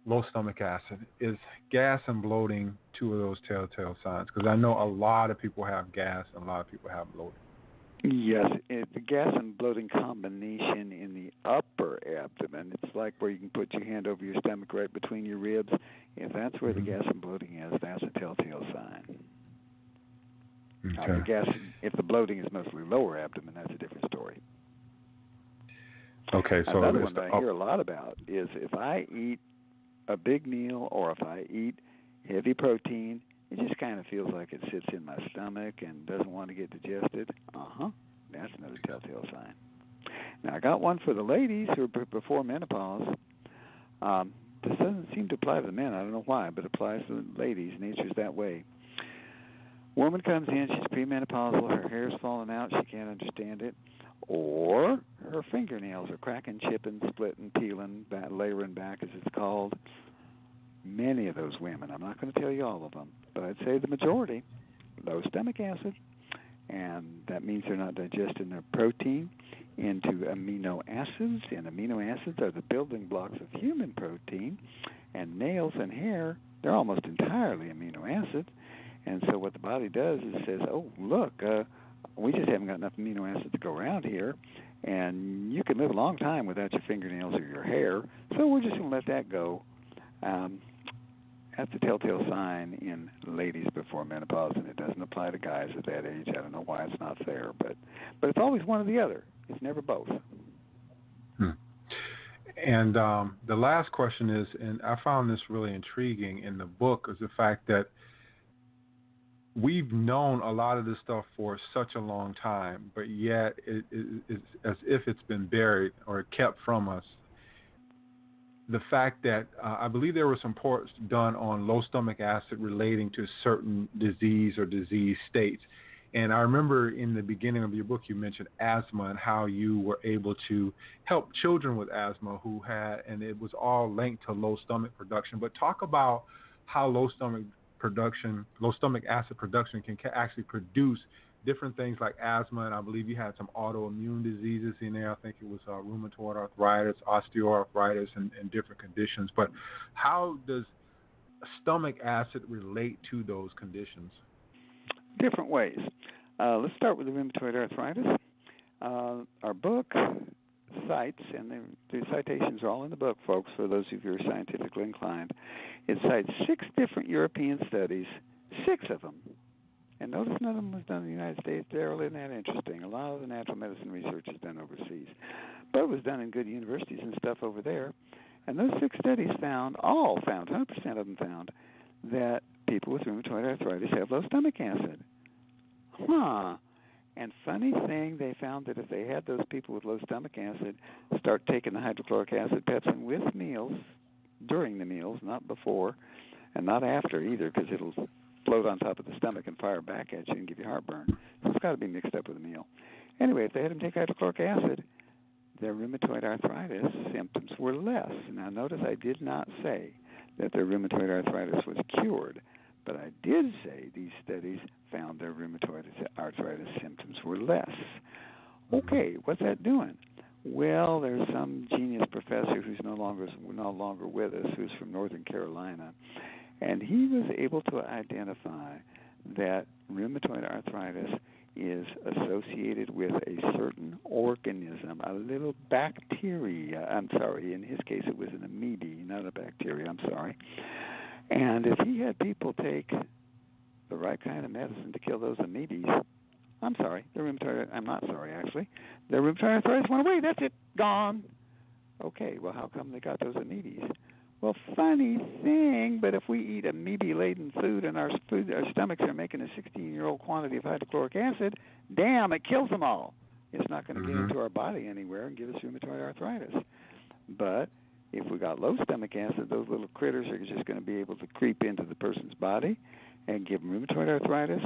low stomach acid. Is gas and bloating 2 of those telltale signs? Because I know a lot of people have gas and a lot of people have bloating. Yes, the gas and bloating combination in the upper abdomen, it's like where you can put your hand over your stomach right between your ribs. If that's where the gas and bloating is, that's a telltale sign. Okay. If the bloating is mostly lower abdomen, that's a different story. Okay, so another one that I hear a lot about is if I eat a big meal or if I eat heavy protein, it just kind of feels like it sits in my stomach and doesn't want to get digested. That's another telltale sign. Now, I got one for the ladies who are before menopause. This doesn't seem to apply to the men. I don't know why, but it applies to the ladies. Nature's that way. Woman comes in, she's premenopausal, her hair's falling out, she can't understand it, or her fingernails are cracking, chipping, splitting, peeling, layering back, as it's called. Many of those women, I'm not going to tell you all of them, but I'd say the majority, low stomach acid, and that means they're not digesting their protein into amino acids, and amino acids are the building blocks of human protein, and nails and hair, they're almost entirely amino acids. And so what the body does is says, oh, look, we just haven't got enough amino acids to go around here, and you can live a long time without your fingernails or your hair, so we're just going to let that go. That's a telltale sign in ladies before menopause, and it doesn't apply to guys at that age. I don't know why it's not fair, but it's always one or the other. It's never both. And the last question is, and I found this really intriguing in the book, is the fact that we've known a lot of this stuff for such a long time, but yet it's as if it's been buried or kept from us. The fact that I believe there were some reports done on low stomach acid relating to certain disease or disease states. And I remember in the beginning of your book you mentioned asthma and how you were able to help children with asthma who had, and it was all linked to low stomach production. But talk about how low stomach acid production can actually produce different things like asthma, and I believe you had some autoimmune diseases in there. I think it was rheumatoid arthritis, osteoarthritis, and different conditions. But how does stomach acid relate to those conditions? Different ways. Let's start with the rheumatoid arthritis. Our book cites, and the citations are all in the book, folks, for those of you who are scientifically inclined. It cites 6 different European studies, 6 of them. And notice none of them was done in the United States. They're really not interesting. A lot of the natural medicine research is done overseas. But it was done in good universities and stuff over there. And those 6 studies found, 100% of them found, that people with rheumatoid arthritis have low stomach acid. And funny thing, they found that if they had those people with low stomach acid start taking the hydrochloric acid pepsin with meals, during the meals, not before, and not after either, because it'll float on top of the stomach and fire back at you and give you heartburn. So it's got to be mixed up with a meal. Anyway, if they had them take hydrochloric acid, their rheumatoid arthritis symptoms were less. Now, notice I did not say that their rheumatoid arthritis was cured, but I did say these studies found their rheumatoid arthritis symptoms were less. Okay, what's that doing? Well, there's some genius professor who's no longer with us, who's from Northern Carolina, and he was able to identify that rheumatoid arthritis is associated with a certain organism, a little bacteria. I'm sorry, in his case it was an amoeba, not a bacteria, I'm sorry. And if he had people take the right kind of medicine to kill those amoebas, their rheumatoid arthritis went away. That's it, gone. Okay, well, how come they got those amoebas? Well, funny thing, but if we eat amoeba-laden food and our stomachs are making a 16-year-old quantity of hydrochloric acid, damn, it kills them all. It's not going to get into our body anywhere and give us rheumatoid arthritis. But if we got low stomach acid, those little critters are just going to be able to creep into the person's body and give them rheumatoid arthritis.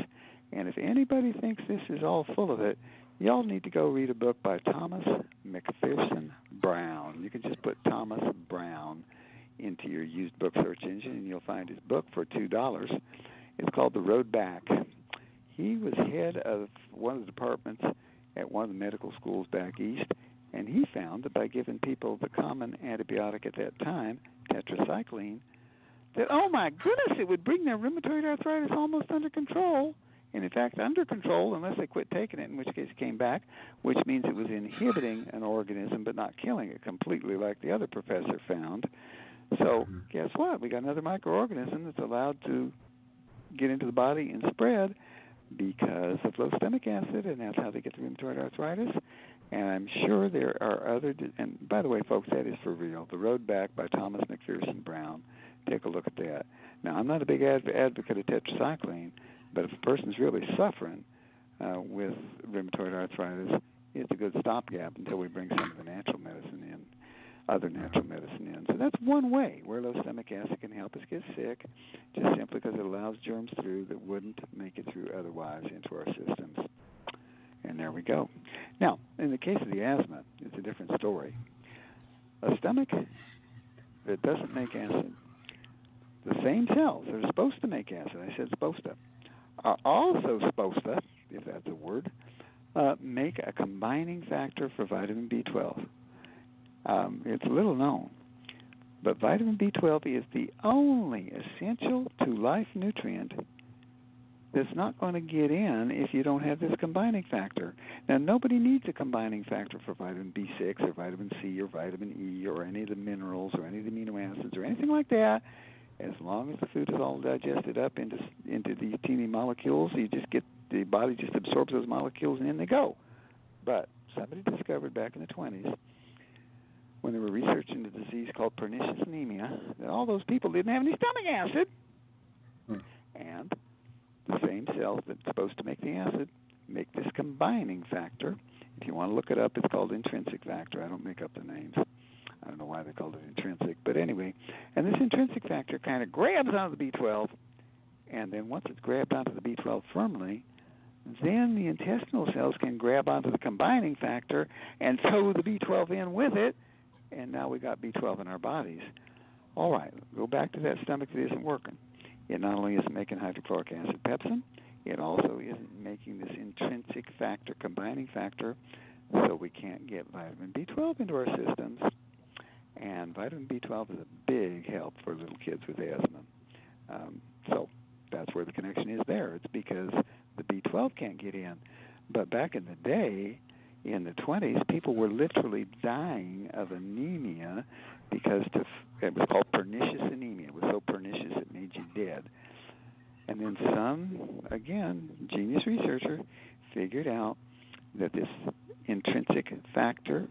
And if anybody thinks this is all full of it, y'all need to go read a book by Thomas McPherson Brown. You can just put Thomas Brown into your used book search engine, and you'll find his book for $2. It's called The Road Back. He was head of one of the departments at one of the medical schools back east, and he found that by giving people the common antibiotic at that time, tetracycline, that, oh my goodness, it would bring their rheumatoid arthritis almost under control. and in fact under control unless they quit taking it, in which case it came back, which means it was inhibiting an organism but not killing it completely like the other professor found. So guess what? We got another microorganism that's allowed to get into the body and spread because of low stomach acid, and that's how they get the rheumatoid arthritis. And I'm sure there are other, and by the way, folks, that is for real. The Road Back by Thomas McPherson Brown. Take a look at that. Now, I'm not a big advocate of tetracycline, but if a person's really suffering with rheumatoid arthritis, it's a good stopgap until we bring some of the natural medicine in, other natural medicine in. So that's one way where low stomach acid can help us get sick, just simply because it allows germs through that wouldn't make it through otherwise into our systems. And there we go. Now, in the case of the asthma, it's a different story. A stomach that doesn't make acid, the same cells that are supposed to make acid, I said supposed to, are also supposed to, if that's a word, make a combining factor for vitamin B12. It's little known, but vitamin B12 is the only essential to life nutrient that's not going to get in if you don't have this combining factor. Now, nobody needs a combining factor for vitamin B6 or vitamin C or vitamin E or any of the minerals or any of the amino acids or anything like that. As long as the food is all digested up into these teeny molecules, the body just absorbs those molecules and in they go. But somebody discovered back in the 20s when they were researching a disease called pernicious anemia that all those people didn't have any stomach acid. And the same cells that's supposed to make the acid make this combining factor. If you want to look it up, it's called intrinsic factor. I don't make up the names. I don't know why they called it intrinsic, but anyway. And this intrinsic factor kind of grabs onto the B12, and then once it's grabbed onto the B12 firmly, then the intestinal cells can grab onto the combining factor and tow the B12 in with it, and now we got B12 in our bodies. All right, go back to that stomach that isn't working. It not only isn't making hydrochloric acid pepsin, it also isn't making this intrinsic factor, combining factor, so we can't get vitamin B12 into our systems. And vitamin B12 is a big help for little kids with asthma. So that's where the connection is there. It's because the B12 can't get in. But back in the day, in the 20s, people were literally dying of anemia because it was called pernicious anemia. It was so pernicious it made you dead. And then some, again, genius researcher, figured out that this intrinsic factor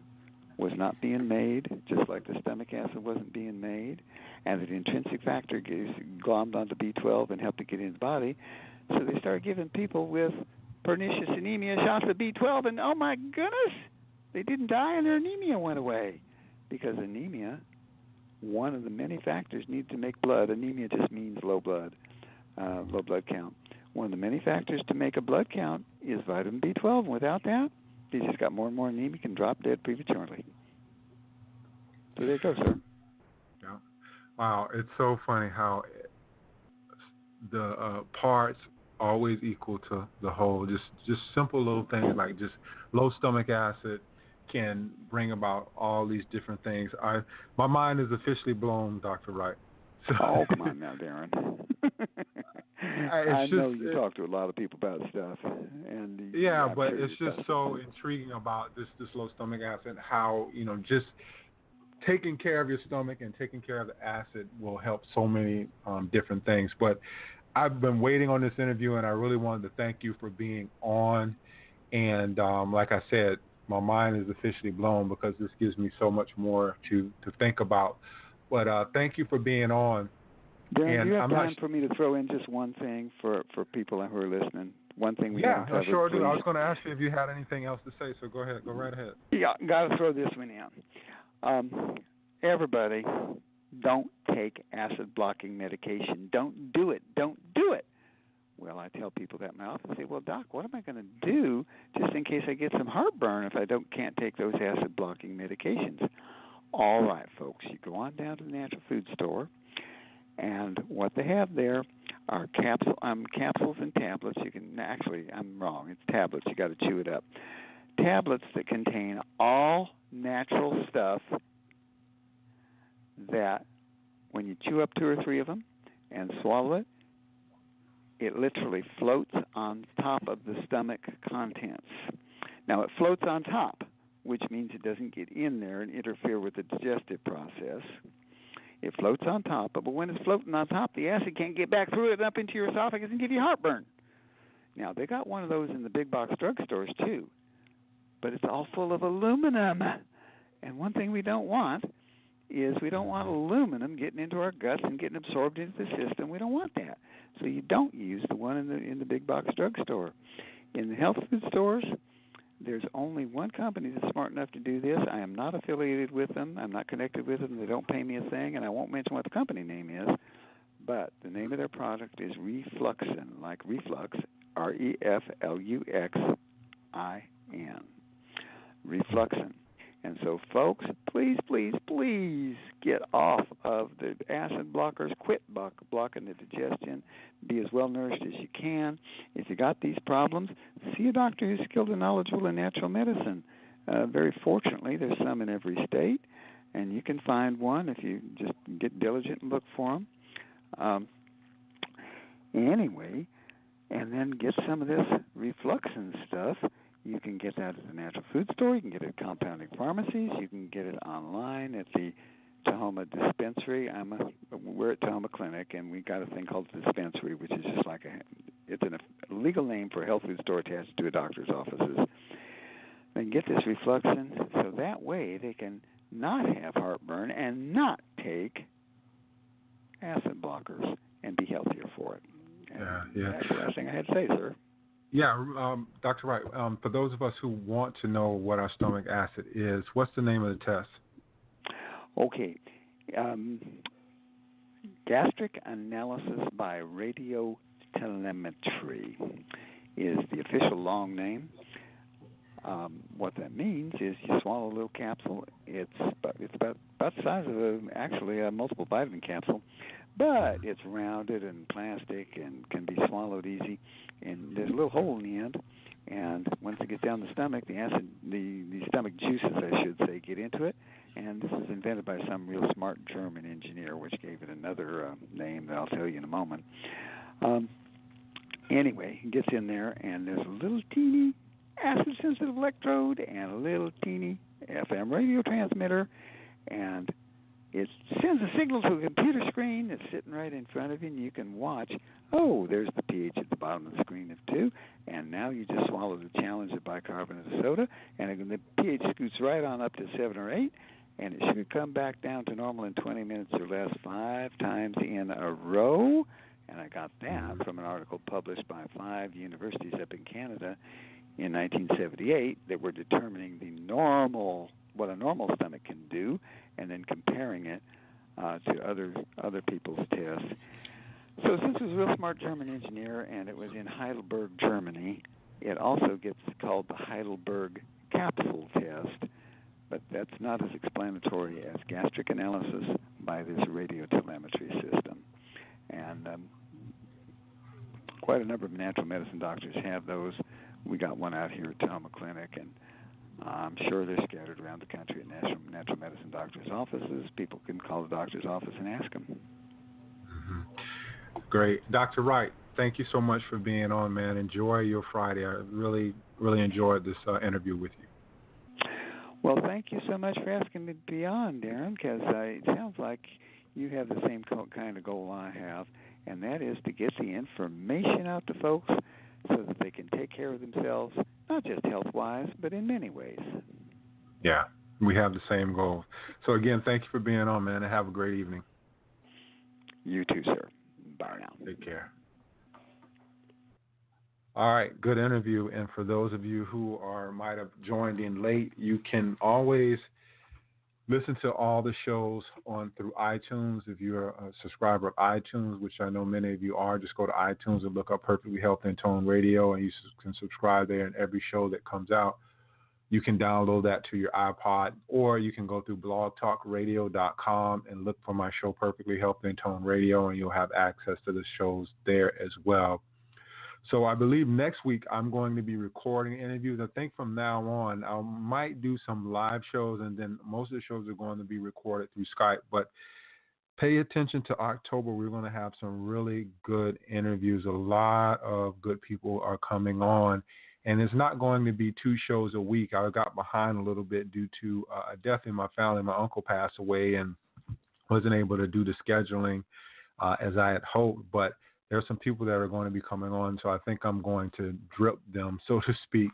was not being made, just like the stomach acid wasn't being made, and that the intrinsic factor glommed onto B12 and helped it get in the body. So they started giving people with pernicious anemia shots of B12, and oh my goodness, they didn't die and their anemia went away. Because anemia, one of the many factors needed to make blood. Anemia just means low blood count. One of the many factors to make a blood count is vitamin B12. Without that, they just got more and more anemic and drop dead prematurely. So there you go, sir. Yeah. Wow, it's so funny how the parts always equal to the whole. Just simple little things like just low stomach acid can bring about all these different things. My mind is officially blown, Dr. Wright. So, oh, come on now, Darren. I know you talk to a lot of people about stuff, and yeah, but it's just so intriguing about this low stomach acid. How just taking care of your stomach and taking care of the acid will help so many different things. But I've been waiting on this interview, and I really wanted to thank you for being on. And like I said, my mind is officially blown because this gives me so much more to think about. But thank you for being on. Darren, do you have time for me to throw in just one thing for people who are listening? One thing we haven't covered. Yeah, I sure please. do. I was going to ask you if you had anything else to say, so go ahead. Go right ahead. Yeah, got to throw this one in. Everybody, don't take acid-blocking medication. Don't do it. Don't do it. Well, I tell people that in my office. They say, well, Doc, what am I going to do just in case I get some heartburn if I can't take those acid-blocking medications? All right, folks, you go on down to the natural food store, and what they have there are capsules and tablets. I'm wrong. It's tablets. You got to chew it up. Tablets that contain all natural stuff that when you chew up 2 or 3 of them and swallow it, it literally floats on top of the stomach contents. Now, it floats on top, which means it doesn't get in there and interfere with the digestive process. It floats on top, but when it's floating on top, the acid can't get back through it up into your esophagus and give you heartburn. Now, they got one of those in the big box drugstores, too, but it's all full of aluminum. And one thing we don't want is we don't want aluminum getting into our guts and getting absorbed into the system. We don't want that. So you don't use the one in the big box drugstore. In the health food stores, there's only one company that's smart enough to do this. I am not affiliated with them. I'm not connected with them. They don't pay me a thing, and I won't mention what the company name is. But the name of their product is Refluxin, like reflux, Refluxin. Refluxin. And so, folks, please, please, please get off of the acid blockers. Quit blocking the digestion. Be as well nourished as you can. If you got these problems, see a doctor who's skilled and knowledgeable in natural medicine. Very fortunately, there's some in every state, and you can find one if you just get diligent and look for them. Anyway, and then get some of this Refluxin stuff. You can get that at the natural food store. You can get it at compounding pharmacies. You can get it online at the Tahoma dispensary. We're at Tahoma Clinic, and we got a thing called the dispensary, which is just like it's a legal name for a health food store attached to a doctor's offices. They can get this Refluxin, so that way they can not have heartburn and not take acid blockers and be healthier for it. Yeah. That's the last thing I had to say, sir. Yeah, Dr. Wright, for those of us who want to know what our stomach acid is, what's the name of the test? Okay. Gastric analysis by radiotelemetry is the official long name. What that means is you swallow a little capsule. It's about the size of a multiple vitamin capsule, but it's rounded and plastic and can be swallowed easy. And there's a little hole in the end. And once it gets down the stomach, the acid, the stomach juices, I should say, get into it. And this was invented by some real smart German engineer, which gave it another name that I'll tell you in a moment. Anyway, it gets in there, and there's a little teeny acid-sensitive electrode and a little teeny FM radio transmitter, and it sends a signal to a computer screen that's sitting right in front of you, and you can watch. Oh, there's the pH at the bottom of the screen of 2, and now you just swallow the challenge of bicarbonate of soda, and the pH scoots right on up to 7 or 8, and it should come back down to normal in 20 minutes or less 5 times in a row. And I got that from an article published by 5 universities up in Canada in 1978 that were determining what a normal stomach can do, and then comparing it to other people's tests. So since it was a real smart German engineer, and it was in Heidelberg, Germany, it also gets called the Heidelberg capsule test, but that's not as explanatory as gastric analysis by this radiotelemetry system. And quite a number of natural medicine doctors have those. We got one out here at Tahoma Clinic, and I'm sure they're scattered around the country at natural medicine doctors' offices. People can call the doctor's office and ask them. Mm-hmm. Great. Dr. Wright, thank you so much for being on, man. Enjoy your Friday. I really, really enjoyed this interview with you. Well, thank you so much for asking me to be on, Darren, because it sounds like you have the same kind of goal I have, and that is to get the information out to folks so that they can take care of themselves, not just health-wise, but in many ways. Yeah, we have the same goal. So, again, thank you for being on, man, and have a great evening. You too, sir. Bye now. Take care. All right, good interview. And for those of you who might have joined in late, you can always listen to all the shows through iTunes. If you're a subscriber of iTunes, which I know many of you are, just go to iTunes and look up Perfectly Healthy and Tone Radio, and you can subscribe there. And every show that comes out, you can download that to your iPod, or you can go through blogtalkradio.com and look for my show, Perfectly Healthy and Tone Radio, and you'll have access to the shows there as well. So I believe next week I'm going to be recording interviews. I think from now on I might do some live shows, and then most of the shows are going to be recorded through Skype. But pay attention to October. We're going to have some really good interviews. A lot of good people are coming on. And it's not going to be 2 shows a week. I got behind a little bit due to a death in my family. My uncle passed away and wasn't able to do the scheduling as I had hoped. But there are some people that are going to be coming on, so I think I'm going to drip them, so to speak,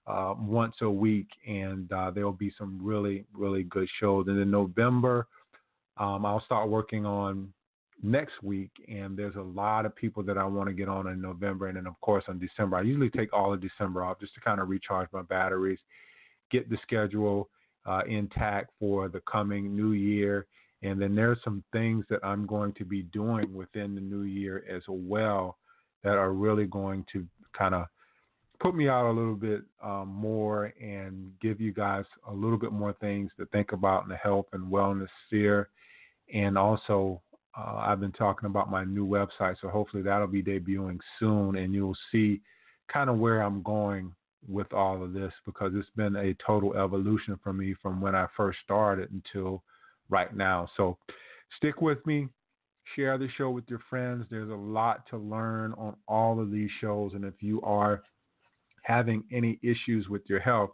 once a week. And there will be some really, really good shows. And in November, I'll start working on next week, and there's a lot of people that I want to get on in November. And then, of course, in December, I usually take all of December off just to kind of recharge my batteries, get the schedule intact for the coming new year. And then there's some things that I'm going to be doing within the new year as well that are really going to kind of put me out a little bit more and give you guys a little bit more things to think about in the health and wellness sphere. And also, I've been talking about my new website, so hopefully that'll be debuting soon, and you'll see kind of where I'm going with all of this, because it's been a total evolution for me from when I first started until right now. So stick with me, share the show with your friends. There's a lot to learn on all of these shows, and if you are having any issues with your health,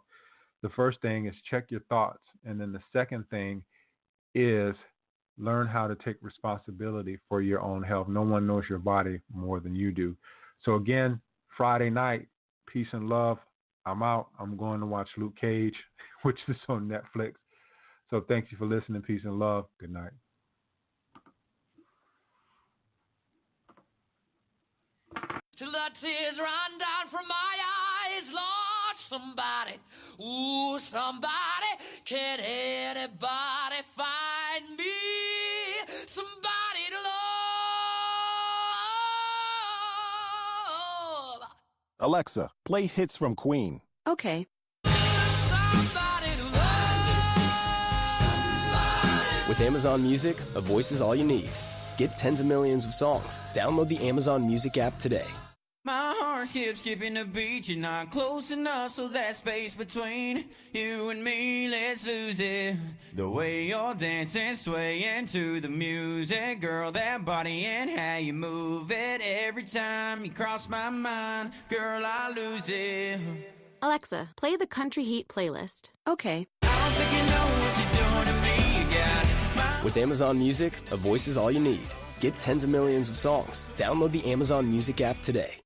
the first thing is check your thoughts, and then the second thing is learn how to take responsibility for your own health. No one knows your body more than you do. So again, Friday night, peace and love. I'm out. I'm going to watch Luke Cage, which is on Netflix. So thank you for listening. Peace and love. Good night. Till the tears run down from my eyes, Lord, somebody, ooh, somebody, can anybody find me somebody to love? Alexa, play hits from Queen. Okay. Somebody to love. Somebody. With Amazon Music, a voice is all you need. Get tens of millions of songs. Download the Amazon Music app today. My heart skips skipping the beat. You're not close enough, so that space between you and me, let's lose it. The way you're dancing, swaying to the music, girl, that body and how you move it. Every time you cross my mind, girl, I lose it. Alexa, play the Country Heat playlist. Okay. I don't think you know what you're doing to me. You got my With Amazon Music, a voice is all you need. Get tens of millions of songs. Download the Amazon Music app today.